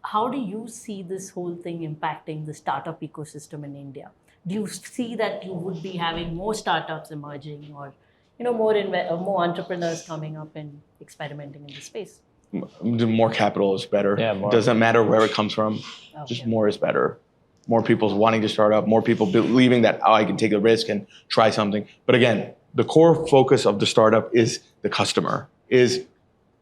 how do you see this whole thing impacting the startup ecosystem in India? Do you see that you would be having more startups emerging, or more entrepreneurs coming up and experimenting in the space? more capital is better. Yeah, more. Doesn't matter where it comes from. Just more is better. More people wanting to start up, more people believing that, I can take a risk and try something. But again, the core focus of the startup is the customer, is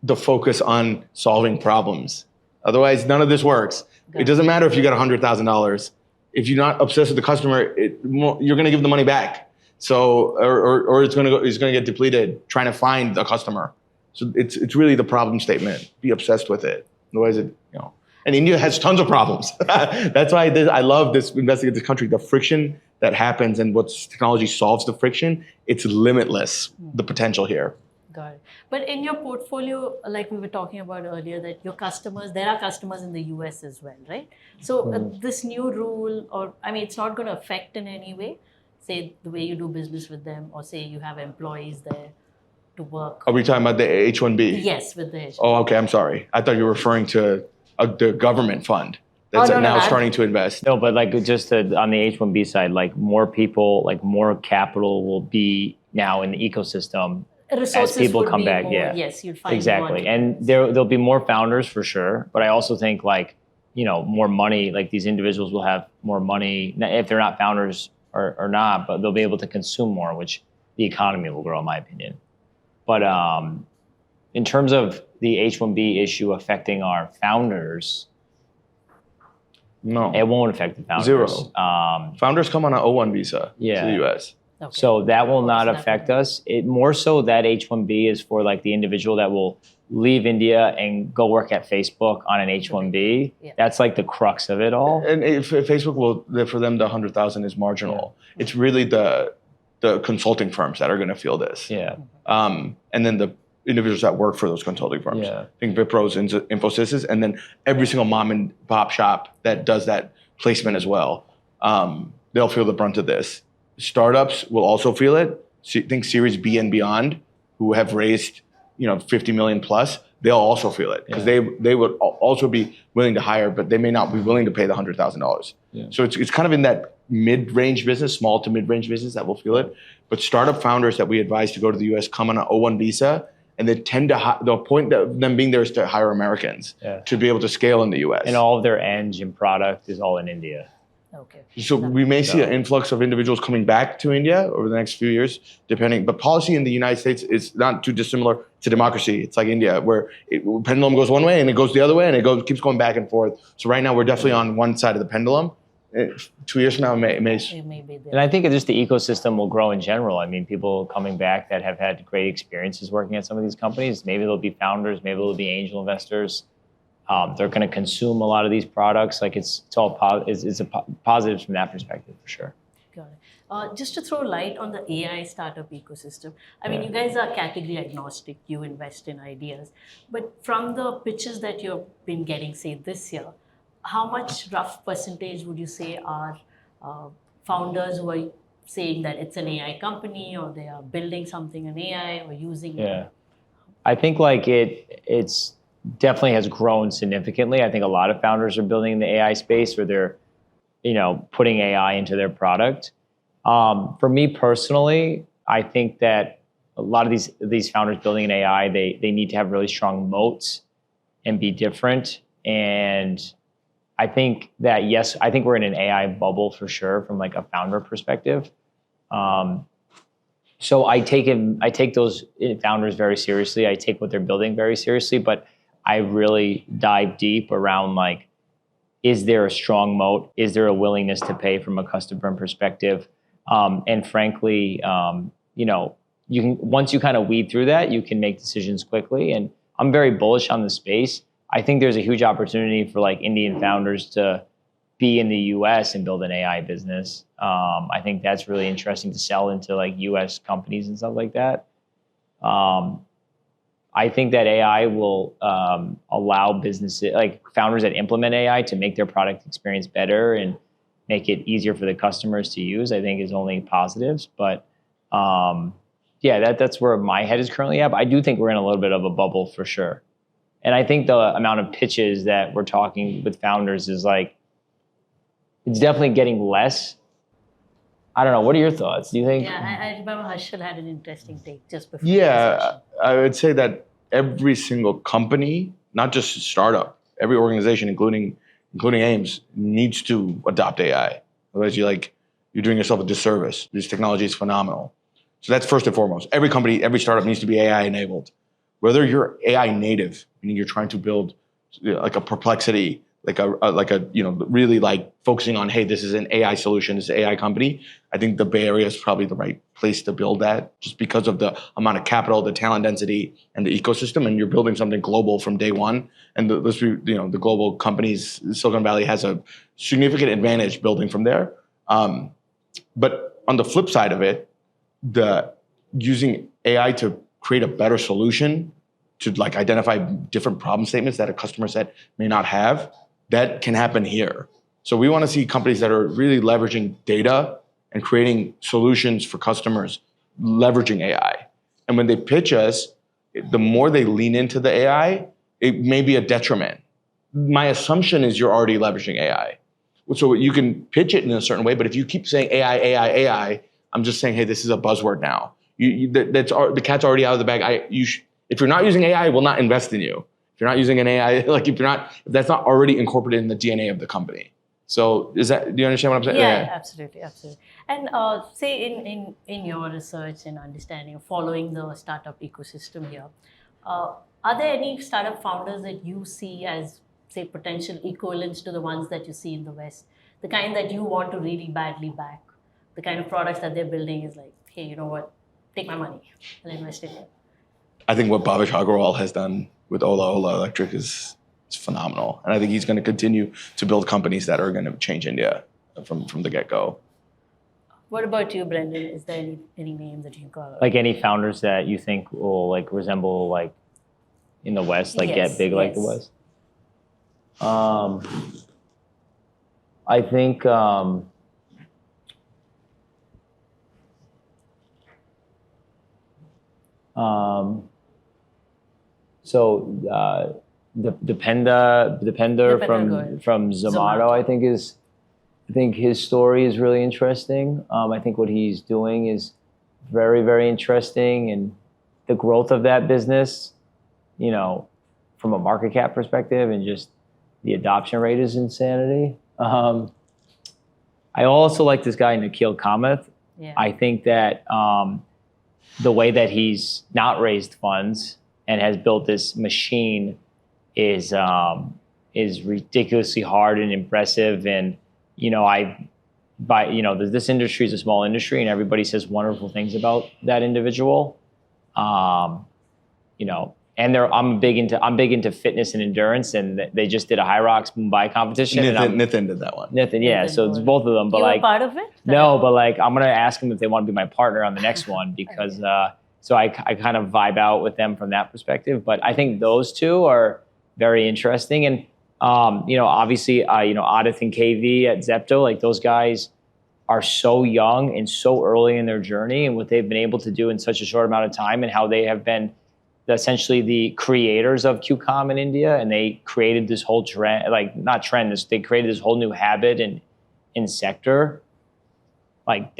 the focus on solving problems. Otherwise, none of this works. It doesn't matter if you got $100,000. If you're not obsessed with the customer, you're going to give the money back. So, or it's going to get depleted trying to find a customer. So it's really the problem statement. Be obsessed with it. Otherwise, and India has tons of problems. That's why I love this investing in this country. The friction that happens and what technology solves the friction, it's limitless, the potential here. Got it. But in your portfolio, like we were talking about earlier, that your customers, there are customers in the US as well, right? So this new rule, it's not going to affect in any way, say the way you do business with them, or say you have employees there to work. Are we talking about the H-1B? Yes, with the H-1B. Oh, okay. I'm sorry. I thought you were referring to the government fund that's now starting to invest. No, but like just on the H-1B side, like more people, like more capital will be now in the ecosystem Resources as people would come be back. more, Yeah, yes, you'd find exactly. more And there'll be more founders for sure. But I also think like, more money, like these individuals will have more money if they're not founders or not, but they'll be able to consume more, which the economy will grow, in my opinion. But in terms of the H-1B issue affecting our founders, no, it won't affect the founders. Zero. Founders come on an O1 visa to the US. Okay. So that will not affect us. It more so that H-1B is for like the individual that will leave India and go work at Facebook on an H-1B. Yeah. That's like the crux of it all. And if Facebook for them, the 100,000 is marginal. Yeah. It's really the consulting firms that are going to feel this. Yeah. And then the individuals that work for those consulting firms. Yeah. I think Wipro's, Infosys's, and then every single mom and pop shop that does that placement as well. They'll feel the brunt of this. Startups will also feel it. Think Series B and beyond, who have raised 50 million plus, they'll also feel it because they would also be willing to hire, but they may not be willing to pay the $100,000. Yeah. So it's kind of in that mid-range business, small to mid-range business that will feel it. But startup founders that we advise to go to the US come on an O1 visa, and they tend to the point of them being there is to hire Americans to be able to scale in the US. And all of their engine product is all in India. Okay. So we may see an influx of individuals coming back to India over the next few years, depending. But policy in the United States is not too dissimilar to democracy. It's like India, where pendulum goes one way and it goes the other way, and it keeps going back and forth. So right now we're definitely on one side of the pendulum. 2 years from now, it may be there. And I think just the ecosystem will grow in general. I mean, people coming back that have had great experiences working at some of these companies, maybe they'll be founders, maybe they'll be angel investors. They're going to consume a lot of these products. Like it's all it's a positives from that perspective for sure. Got it. Just to throw light on the AI startup ecosystem. I mean, you guys are category agnostic. You invest in ideas, but from the pitches that you've been getting, say this year, how much rough percentage would you say are founders who are saying that it's an AI company, or they are building something in AI or using it? I think like it's definitely has grown significantly. I think a lot of founders are building in the AI space, where they're, putting AI into their product. For me personally, I think that a lot of these founders building in AI, they need to have really strong moats and be different. And I think that, yes, I think we're in an AI bubble for sure from like a founder perspective. So I take those founders very seriously. I take what they're building very seriously, but I really dive deep around like, is there a strong moat? Is there a willingness to pay from a customer perspective? And frankly, you can, once you kind of weed through that, you can make decisions quickly. And I'm very bullish on the space. I think there's a huge opportunity for like Indian founders to be in the US and build an AI business. I think that's really interesting to sell into like US companies and stuff like that. I think that AI will allow businesses, like founders that implement AI, to make their product experience better and make it easier for the customers to use. I think is only positives. But that's where my head is currently at. But I do think we're in a little bit of a bubble for sure. And I think the amount of pitches that we're talking with founders is like, it's definitely getting less. I don't know. What are your thoughts? Do you think? Yeah, I remember Hershel had an interesting take just before. Yeah, I would say that every single company, not just startup, every organization, including AIMS, needs to adopt AI. Otherwise, you're doing yourself a disservice. This technology is phenomenal. So that's first and foremost. Every company, every startup needs to be AI enabled. Whether you're AI native, meaning you're trying to build like a Perplexity, like a really like focusing on, hey, this is an AI solution, this is an AI company. I think the Bay Area is probably the right place to build that, just because of the amount of capital, the talent density, and the ecosystem. And you're building something global from day one. And the global companies, Silicon Valley has a significant advantage building from there. But on the flip side of it, using AI to create a better solution to like identify different problem statements that a customer set may not have, that can happen here. So we want to see companies that are really leveraging data and creating solutions for customers, leveraging AI. And when they pitch us, the more they lean into the AI, it may be a detriment. My assumption is you're already leveraging AI. So you can pitch it in a certain way, but if you keep saying AI, AI, AI, I'm just saying, hey, this is a buzzword now. The cat's already out of the bag. If you're not using AI, I will not invest in you. If you're not using an AI, if that's not already incorporated in the DNA of the company. So do you understand what I'm saying? Yeah, absolutely. And say in your research and understanding, following the startup ecosystem here, are there any startup founders that you see as, say, potential equivalents to the ones that you see in the West? The kind that you want to really badly back? The kind of products that they're building is like, hey, you know what? Take my money and invest in it. I think what Bhavesh Agrawal has done with Ola Electric is phenomenal. And I think he's going to continue to build companies that are going to change India from the get-go. What about you, Brendan? Is there any name that you call? Like any founders that you think will like resemble like in the West, like get big like the West? I think the Depender from Zomato, I think his story is really interesting. I think what he's doing is very, very interesting, and the growth of that business, from a market cap perspective, and just the adoption rate is insanity. I also like this guy Nikhil Kamath. Yeah. I think that the way that he's not raised funds and has built this machine is ridiculously hard and impressive. And this industry is a small industry, and everybody says wonderful things about that individual. And I'm big into fitness and endurance, and they just did a High Rocks Mumbai competition. Nathan did that one. Nathan, yeah. So it's both of them. But you were part of it? No, but like I'm gonna ask them if they want to be my partner on the next one, because so I kind of vibe out with them from that perspective. But I think those two are very interesting, and obviously Adith and KV at Zepto, like those guys are so young and so early in their journey, and what they've been able to do in such a short amount of time, and how they have been essentially the creators of QCOM in India, and they created this whole trend, they created this whole new habit in sector. Like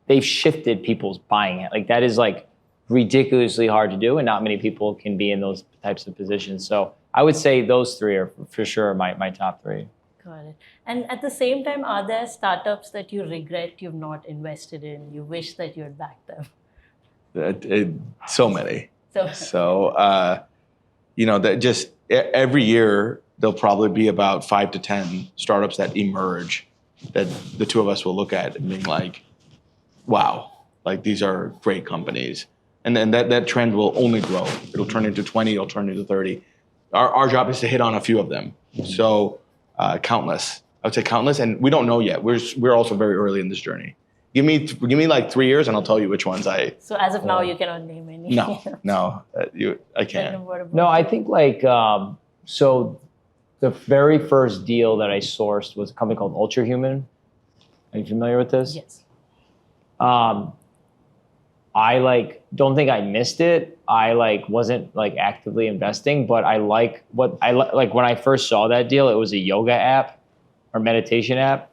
they've shifted people's buying it. Like that is like ridiculously hard to do, and not many people can be in those types of positions. So I would say those three are for sure my top three. Got it. And at the same time, are there startups that you regret you've not invested in? You wish that you had backed them? So many. That just every year there'll probably be about 5 to 10 startups that emerge that the two of us will look at and being like, wow, like these are great companies. And then that trend will only grow. It'll turn into 20, it'll turn into 30. Our job is to hit on a few of them. So countless. I would say countless, and we don't know yet. We're also very early in this journey. Give me like 3 years, and I'll tell you which ones I. So as of now, you cannot name any. No, I can't. No, I think so. The very first deal that I sourced was a company called Ultrahuman. Are you familiar with this? Yes. I don't think I missed it. I wasn't actively investing, but when I first saw that deal, it was a yoga app or meditation app.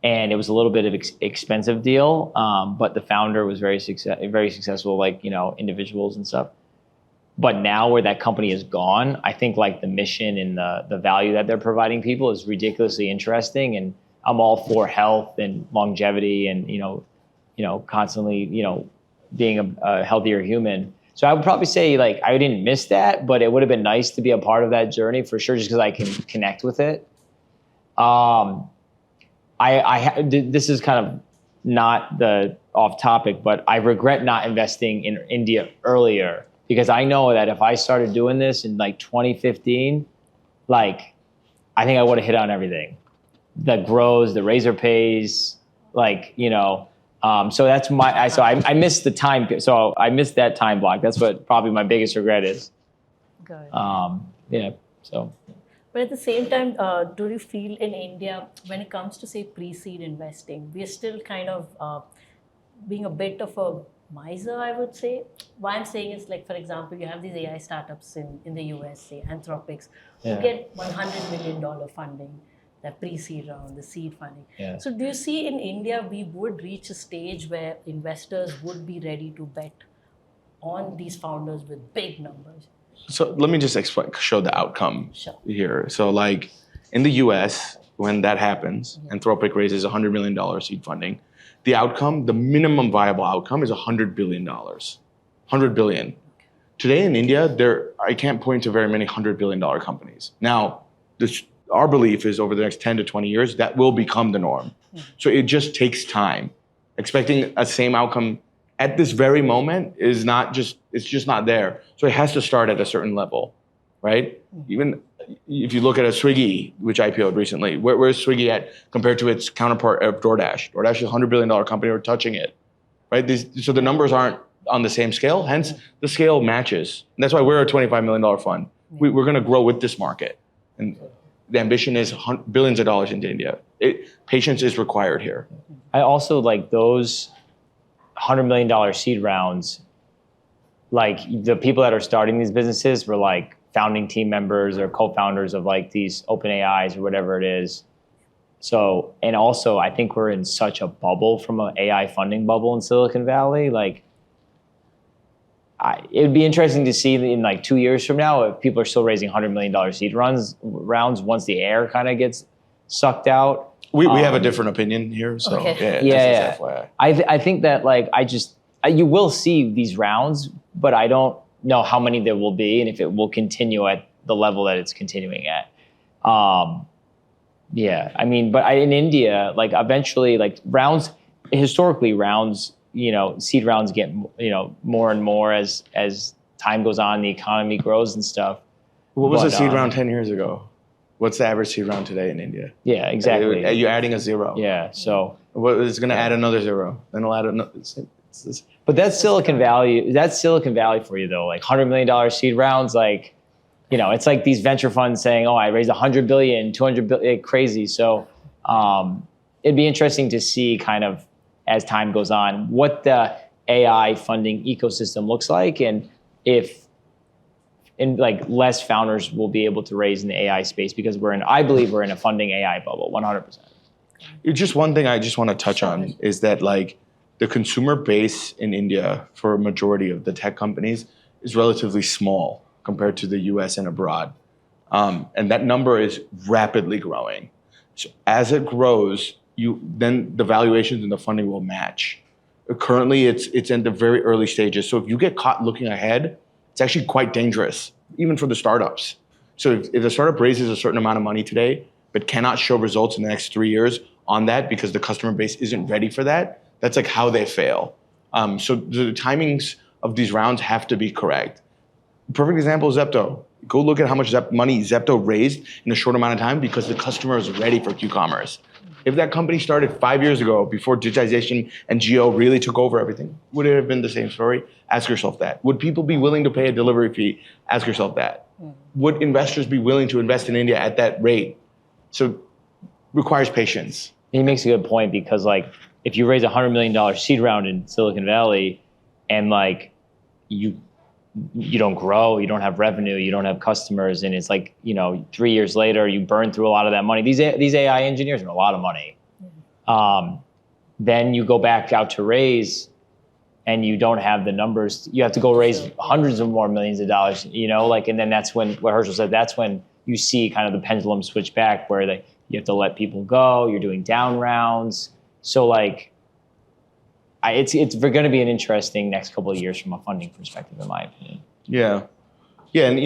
and it was a little bit of expensive deal, but the founder was very successful, like, individuals and stuff. But now where that company is gone, I think like the mission and the value that they're providing people is ridiculously interesting. And I'm all for health and longevity and, constantly, being a healthier human. So I would probably say like I didn't miss that, but it would have been nice to be a part of that journey for sure, just because I can connect with it. This is kind of not the off topic, but I regret not investing in India earlier, because I know that if I started doing this in like 2015, like I think I would have hit on everything. The grows, the razor pays, like, so that's I missed the time. So I missed that time block. That's what probably my biggest regret is. Got it. So. But at the same time, do you feel in India, when it comes to say pre-seed investing, we are still kind of being a bit of a miser, I would say. Why I'm saying is, like, for example, you have these AI startups in the US, say Anthropics, who get $100 million funding, the pre-seed round, the seed funding. Yeah. So do you see in India, we would reach a stage where investors would be ready to bet on these founders with big numbers? So let me just show the outcome here. So like in the US, when that happens, Anthropic raises $100 million seed funding. The outcome, the minimum viable outcome is $100 billion. $100 billion. Today in India, I can't point to very many $100 billion companies. Now, our belief is over the next 10 to 20 years, that will become the norm. So it just takes time. Expecting a same outcome at this very moment it's just not there. So it has to start at a certain level, right? Even if you look at a Swiggy, which IPO'd recently, where's Swiggy at compared to its counterpart of DoorDash? DoorDash is a $100 billion company, we're touching it, right? So the numbers aren't on the same scale, hence the scale matches. And that's why we're a $25 million fund. We're gonna grow with this market. And the ambition is billions of dollars into India. Patience is required here. I also like those $100 million seed rounds, like the people that are starting these businesses were like founding team members or co-founders of like these open AIs or whatever it is. So, and also I think we're in such a bubble from an AI funding bubble in Silicon Valley. Like it would be interesting to see in like 2 years from now, if people are still raising $100 million seed rounds once the air kind of gets sucked out. We have a different opinion here, so yeah. I think that like you will see these rounds, but I don't know how many there will be and if it will continue at the level that it's continuing at. I mean, but in India, like eventually, like historically rounds, seed rounds get more and more as time goes on, the economy grows and stuff. What was a seed round 10 years ago? What's the average seed round today in India? Yeah, exactly. You're adding a zero. Yeah, so it's going to add another zero. Then it'll add another. But that's Silicon Valley. That's Silicon Valley for you, though. Like $100 million seed rounds, like, it's like these venture funds saying, "Oh, I raised 100 billion, 200 billion," crazy. So it'd be interesting to see, kind of as time goes on, what the AI funding ecosystem looks like, and if less founders will be able to raise in the AI space, because I believe we're in a funding AI bubble, 100%. Just one thing I just want to touch on is that like the consumer base in India for a majority of the tech companies is relatively small compared to the US and abroad. And that number is rapidly growing. So as it grows, then the valuations and the funding will match. Currently, it's in the very early stages. So if you get caught looking ahead, it's actually quite dangerous, even for the startups. So if the startup raises a certain amount of money today, but cannot show results in the next 3 years on that because the customer base isn't ready for that, that's like how they fail. So the timings of these rounds have to be correct. Perfect example is Zepto. Go look at how much money Zepto raised in a short amount of time because the customer is ready for Q-commerce. If that company started 5 years ago, before digitization and geo really took over everything, would it have been the same story? Ask yourself that. Would people be willing to pay a delivery fee? Ask yourself that. Would investors be willing to invest in India at that rate? So requires patience. He makes a good point, because like if you raise a $100 million seed round in Silicon Valley and like you don't grow, you don't have revenue, you don't have customers, and it's like, 3 years later, you burn through a lot of that money. These AI engineers are a lot of money. Then you go back out to raise, and you don't have the numbers. You have to go raise hundreds of more millions of dollars, and then that's when, what Hershel said, that's when you see kind of the pendulum switch back, where you have to let people go, you're doing down rounds. So it's going to be an interesting next couple of years from a funding perspective, in my opinion. Yeah. And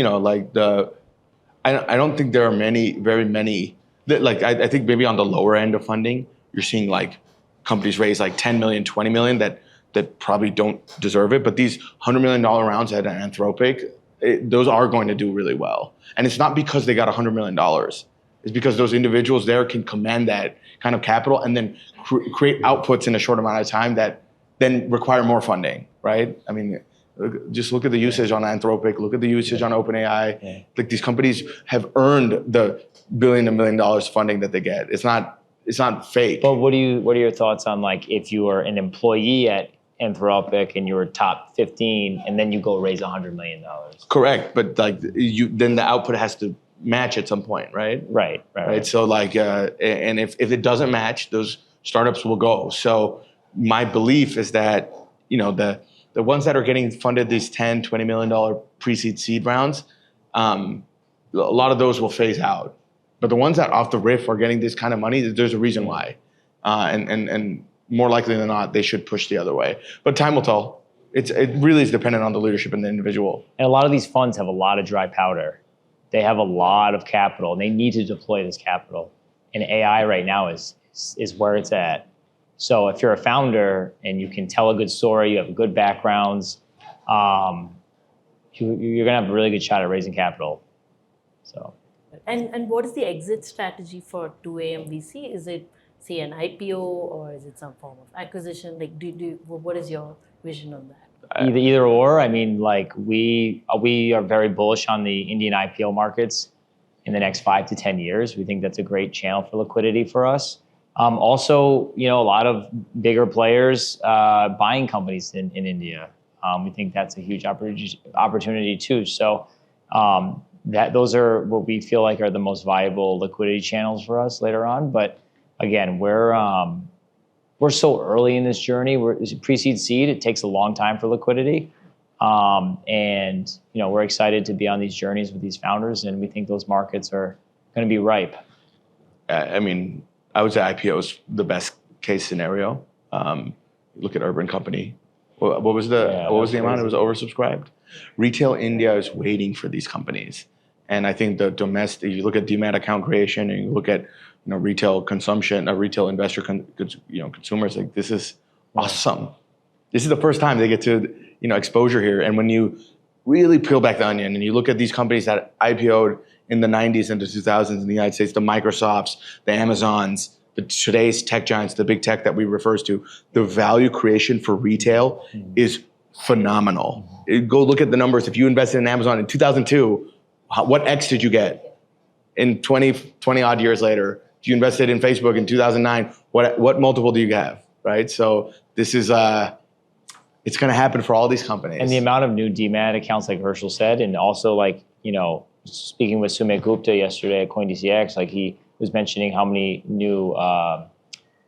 I don't think there are very many, I think maybe on the lower end of funding, you're seeing companies raise 10 million, 20 million that probably don't deserve it. But these $100 million rounds at Anthropic, those are going to do really well. And it's not because they got $100 million. It's because those individuals there can command that kind of capital and then create outputs in a short amount of time that then require more funding, right? I mean, just look at the usage on Anthropic, look at the usage on OpenAI. Yeah. These companies have earned the $1 million funding that they get. It's not fake. But what are your thoughts on if you are an employee at Anthropic and you were top 15 and then you go raise $100 million? Correct, but then the output has to match at some point, right? Right. So and if it doesn't match, those startups will go. So my belief is that the ones that are getting funded these $10, $20 million pre-seed seed rounds, a lot of those will phase out. But the ones that off the riff are getting this kind of money, there's a reason why. And more likely than not, they should push the other way. But time will tell. It really is dependent on the leadership and the individual. And a lot of these funds have a lot of dry powder. They have a lot of capital, and they need to deploy this capital. And AI right now is where it's at. So if you're a founder and you can tell a good story, you have good backgrounds, you're going to have a really good shot at raising capital. So. And what is the exit strategy for 2AM VC? Is it, say, an IPO, or is it some form of acquisition? What is your vision on that? Either or. I mean, we are very bullish on the Indian IPO markets in the next 5 to 10 years. We think that's a great channel for liquidity for us. Also, a lot of bigger players buying companies in India. We think that's a huge opportunity too. So those are what we feel like are the most viable liquidity channels for us later on. But again, we're so early in this journey. We're pre-seed seed. It takes a long time for liquidity. And we're excited to be on these journeys with these founders, and we think those markets are going to be ripe. I mean, I would say IPO is the best case scenario. Look at Urban Company. What was the amount? It was oversubscribed. Retail India is waiting for these companies, and I think the domestic. If you look at demat account creation and you look at retail consumption, retail investor consumers, this is awesome. This is the first time they get to exposure here, and when you really peel back the onion and you look at these companies that IPO'd in the 90s and the 2000s in the United States, the Microsofts, the Amazons, today's tech giants, the big tech that we refers to, the value creation for retail is phenomenal. Go look at the numbers. If you invested in Amazon in 2002, what X did you get? In 20 odd years later, if you invested in Facebook in 2009, what multiple do you have, right? So this is, it's going to happen for all these companies. And the amount of new demat accounts, like Hershel said, and also speaking with Sumit Gupta yesterday at CoinDCX, he was mentioning how many new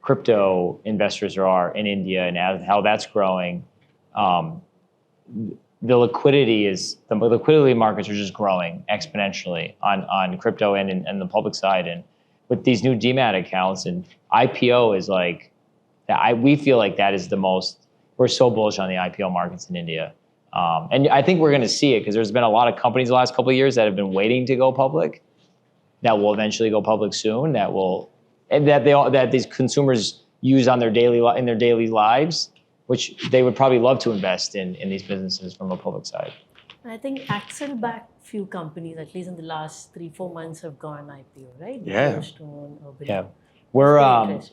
crypto investors there are in India and how that's growing. The liquidity markets are just growing exponentially on crypto and the public side. And with these new demat accounts and IPO is we feel like that is the most, we're so bullish on the IPO markets in India. And I think we're going to see it because there's been a lot of companies the last couple of years that have been waiting to go public that will eventually go public soon, that these consumers use in their daily lives, which they would probably love to invest in these businesses from a public side. I think Axel-backed few companies, at least in the last 3-4 months, have gone IPO, right? Yeah. Yeah. We're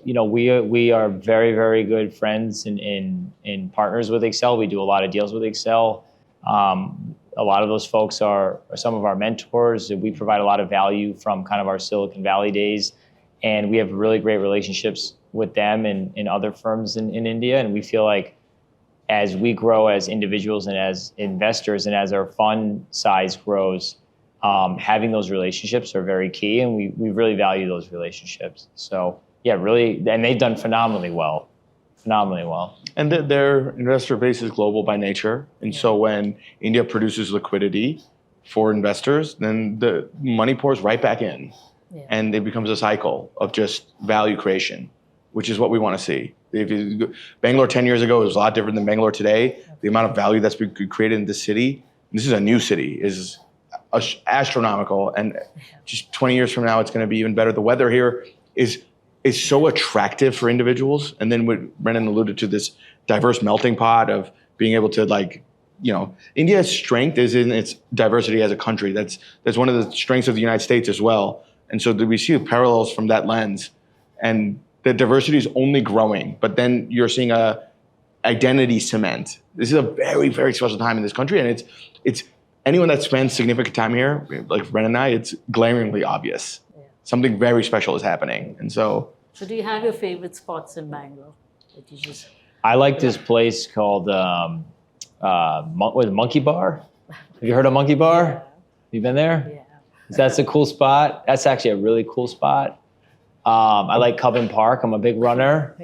we are very, very good friends and partners with Excel. We do a lot of deals with Excel. A lot of those folks are some of our mentors. We provide a lot of value from kind of our Silicon Valley days, and we have really great relationships with them and other firms in India. And we feel like as we grow as individuals and as investors and as our fund size grows, having those relationships are very key, and we really value those relationships. So yeah, really, and they've done phenomenally well. Phenomenally well. And their investor base is global by nature. And so when India produces liquidity for investors, then the money pours right back in. Yeah. And it becomes a cycle of just value creation, which is what we want to see. Bangalore 10 years ago was a lot different than Bangalore today. The amount of value that's been created in this city, this is a new city, is astronomical. And just 20 years from now, it's going to be even better. The weather here is so attractive for individuals. And then what Brendan alluded to, this diverse melting pot of being able to, like, you know, India's strength is in its diversity as a country. That's one of the strengths of the United States as well. And so we see parallels from that lens. And the diversity is only growing, but then you're seeing a identity cement. This is a very, very special time in this country. And it's anyone that spends significant time here, like Brendan and I, it's glaringly obvious. Yeah. Something very special is happening. And so do you have your favorite spots in Bangalore that you just... I like this place called Monkey Bar. Have you heard of Monkey Bar? Yeah. Have you been there? Yeah. That's a cool spot. That's actually a really cool spot. I like Cubbon Park. I'm a big runner.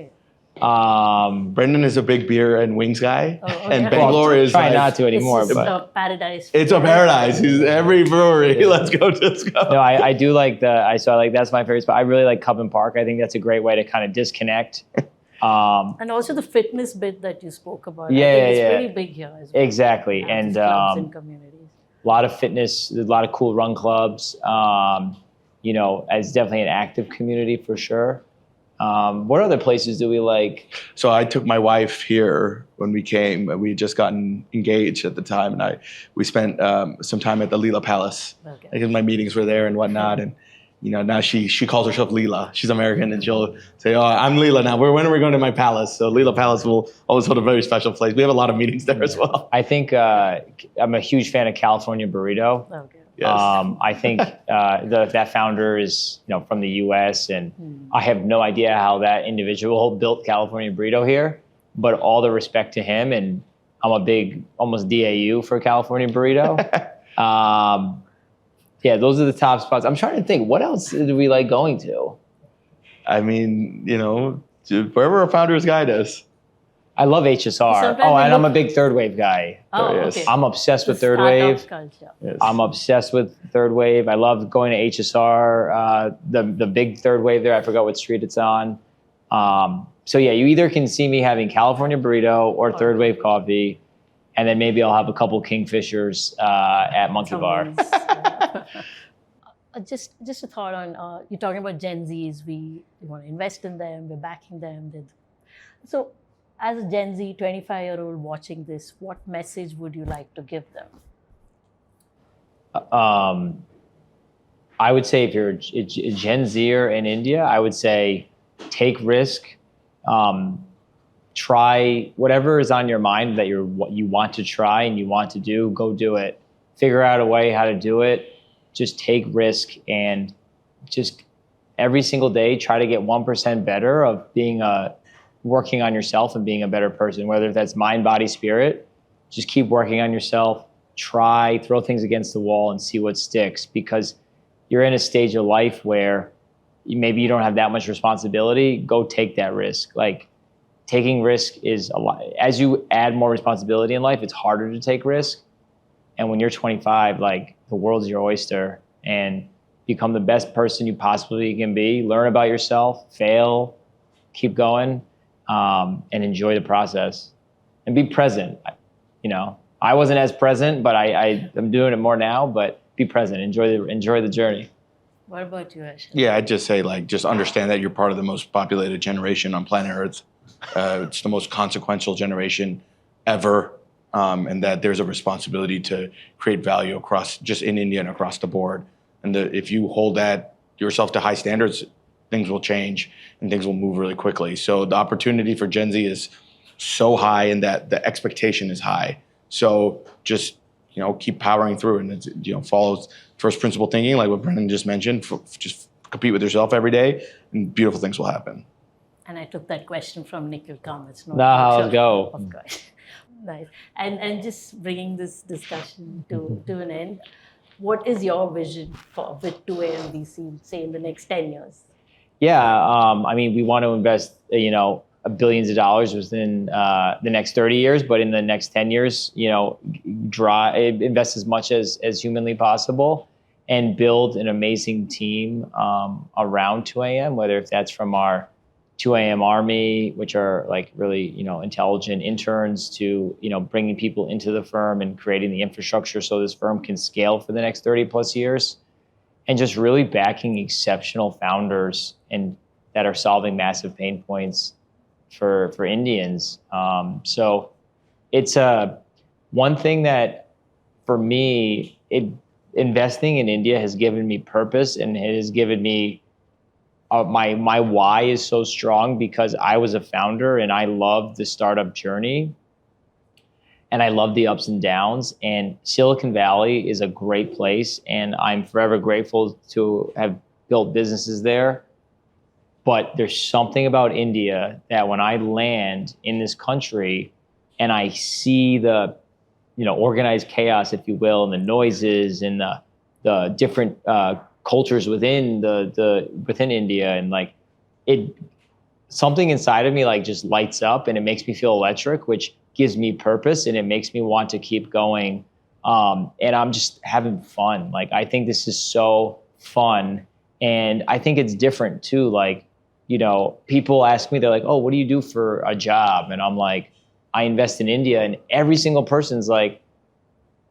Brendan is a big beer and wings guy, and yeah. Bangalore is try like, not to anymore. It's But a paradise. it's a paradise. He's every brewery. Let's go. no, I do like I like that's my favorite spot. I really like Cubbon Park. I think that's a great way to kind of disconnect. And also the fitness bit that you spoke about. Yeah, I think it's yeah. pretty big here as well. Exactly, Yeah, and these clubs and communities. a lot of fitness, a lot of cool run clubs. You know, it's definitely an active community for sure. What other places do we like? So I took my wife here when we came. We had just gotten engaged at the time, and we spent some time at the Leela Palace. Okay. Because my meetings were there and whatnot. And you know, now she calls herself Leela. She's American, and she'll say, "Oh, I'm Leela now. When are we going to my palace?" So Leela Palace will always hold a very special place. We have a lot of meetings there as well. I think I'm a huge fan of California Burrito. Okay. Yes. I think that founder is, you know, from the U.S. and I have no idea how that individual built California Burrito here, but all the respect to him. And I'm a big, almost DAU for California Burrito. Yeah, those are the top spots. I'm trying to think, what else do we like going to? I mean, you know, wherever our founders guide us. I love HSR. Sometimes Oh, and they I'm a look- big third wave guy. Oh, Yes. okay. I'm obsessed with The third startup wave. culture. Yes. I'm obsessed with third wave. I love going to HSR, the big third wave there. I forgot what street it's on. So yeah, you either can see me having California Burrito or third wave coffee, and then maybe I'll have a couple Kingfishers at Monkey Bar. Someone's, yeah. Just a thought on you're talking about Gen Zs. We want to invest in them. We're backing them. So, as a Gen Z 25-year-old watching this, what message would you like to give them? I would say if you're a Gen Zer in India, I would say take risk. Try whatever is on your mind that what you want to try and you want to do. Go do it. Figure out a way how to do it. Just take risk and just every single day try to get 1% better of being working on yourself and being a better person, whether that's mind, body, spirit. Just keep working on yourself. Try, throw things against the wall and see what sticks, because you're in a stage of life where maybe you don't have that much responsibility. Go take that risk. Like, taking risk is a lot. As you add more responsibility in life, it's harder to take risk. And when you're 25, like, the world's your oyster, and become the best person you possibly can be. Learn about yourself, fail, keep going, and enjoy the process and be present. You know, I wasn't as present, but I'm doing it more now, but be present, enjoy the journey. What about you, Hershel? Yeah, I'd just say, like, just understand that you're part of the most populated generation on planet Earth. It's the most consequential generation ever. And that there's a responsibility to create value across, just in India and across the board. And if you hold that yourself to high standards, things will change and things will move really quickly. So the opportunity for Gen Z is so high, and that the expectation is high. So just, you know, keep powering through, and it's, you know, follow first principle thinking, like what Brendan just mentioned. Just compete with yourself every day, and beautiful things will happen. And I took that question from Nikhil Kamat's. Let's go. Of course. Nice. And just bringing this discussion to an end, what is your vision for with 2AM VC, say, in the next 10 years? Yeah, I mean, we want to invest, billions of dollars within the next 30 years, but in the next 10 years, invest as much as humanly possible and build an amazing team around 2AM, whether if that's from our 2AM Army, which are like really, intelligent interns, to, bringing people into the firm and creating the infrastructure so this firm can scale for the next 30 plus years, and just really backing exceptional founders and that are solving massive pain points for Indians. So it's one thing that for me, investing in India has given me purpose, and it has given me my why is so strong because I was a founder and I loved the startup journey and I love the ups and downs, and Silicon Valley is a great place and I'm forever grateful to have built businesses there. But there's something about India that when I land in this country and I see the, organized chaos, if you will, and the noises and the different cultures within within India, and like something inside of me like just lights up and it makes me feel electric, which gives me purpose and it makes me want to keep going. And I'm just having fun. Like, I think this is so fun. And I think it's different too. Like, people ask me, they're like, oh, what do you do for a job? And I'm like, I invest in India. And every single person's like,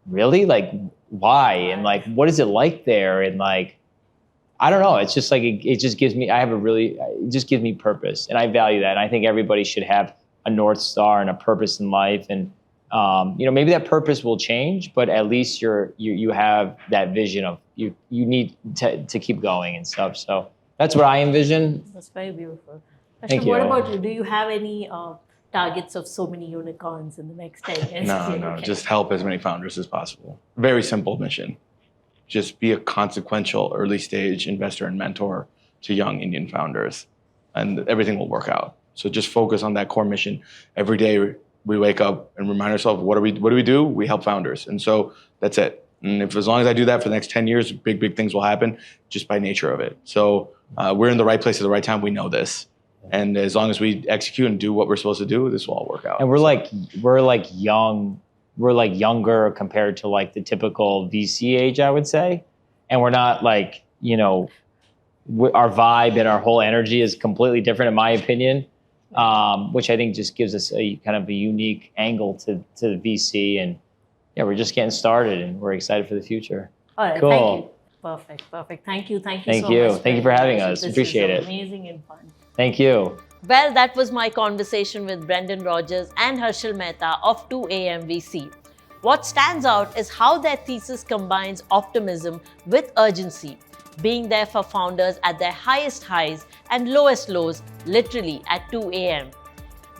really? Like, why? And like, what is it like there? And like, I don't know. It's just like, it just gives me, it just gives me purpose. And I value that. And I think everybody should have a North Star and a purpose in life. And, maybe that purpose will change, but at least you have that vision of you need to keep going and stuff. So that's what I envision. That's very beautiful. Thank you. What about you? Do you have any targets of so many unicorns in the next 10 years? No, just help as many founders as possible. Very simple mission. Just be a consequential early stage investor and mentor to young Indian founders, and everything will work out. So just focus on that core mission. Every day we wake up and remind ourselves, what do we do? We help founders. And so that's it. And as long as I do that for the next 10 years, big things will happen just by nature of it. So we're in the right place at the right time. We know this. And as long as we execute and do what we're supposed to do, this will all work out. And we're younger compared to like the typical VC age, I would say. And we're not like, our vibe and our whole energy is completely different, in my opinion, which I think just gives us a kind of a unique angle to the VC. And yeah, we're just getting started and we're excited for the future. All right, cool. Thank you. Perfect. Thank you so much. Thank you for having us. Appreciate it. Amazing and fun. Thank you. Well, that was my conversation with Brendan Rogers and Hershel Mehta of 2AM VC. What stands out is how their thesis combines optimism with urgency, being there for founders at their highest highs and lowest lows, literally at 2 a.m.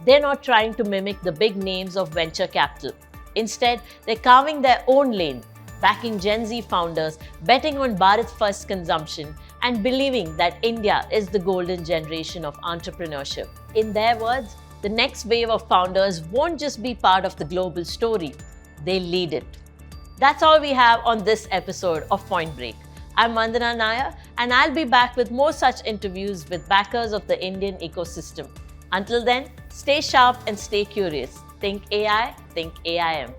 They're not trying to mimic the big names of venture capital. Instead, they're carving their own lane, backing Gen Z founders, betting on Bharat's first consumption, and believing that India is the golden generation of entrepreneurship. In their words, the next wave of founders won't just be part of the global story, they lead it. That's all we have on this episode of Point Break. I'm Vandana Nair, and I'll be back with more such interviews with backers of the Indian ecosystem. Until then, stay sharp and stay curious. Think AI, think AIM.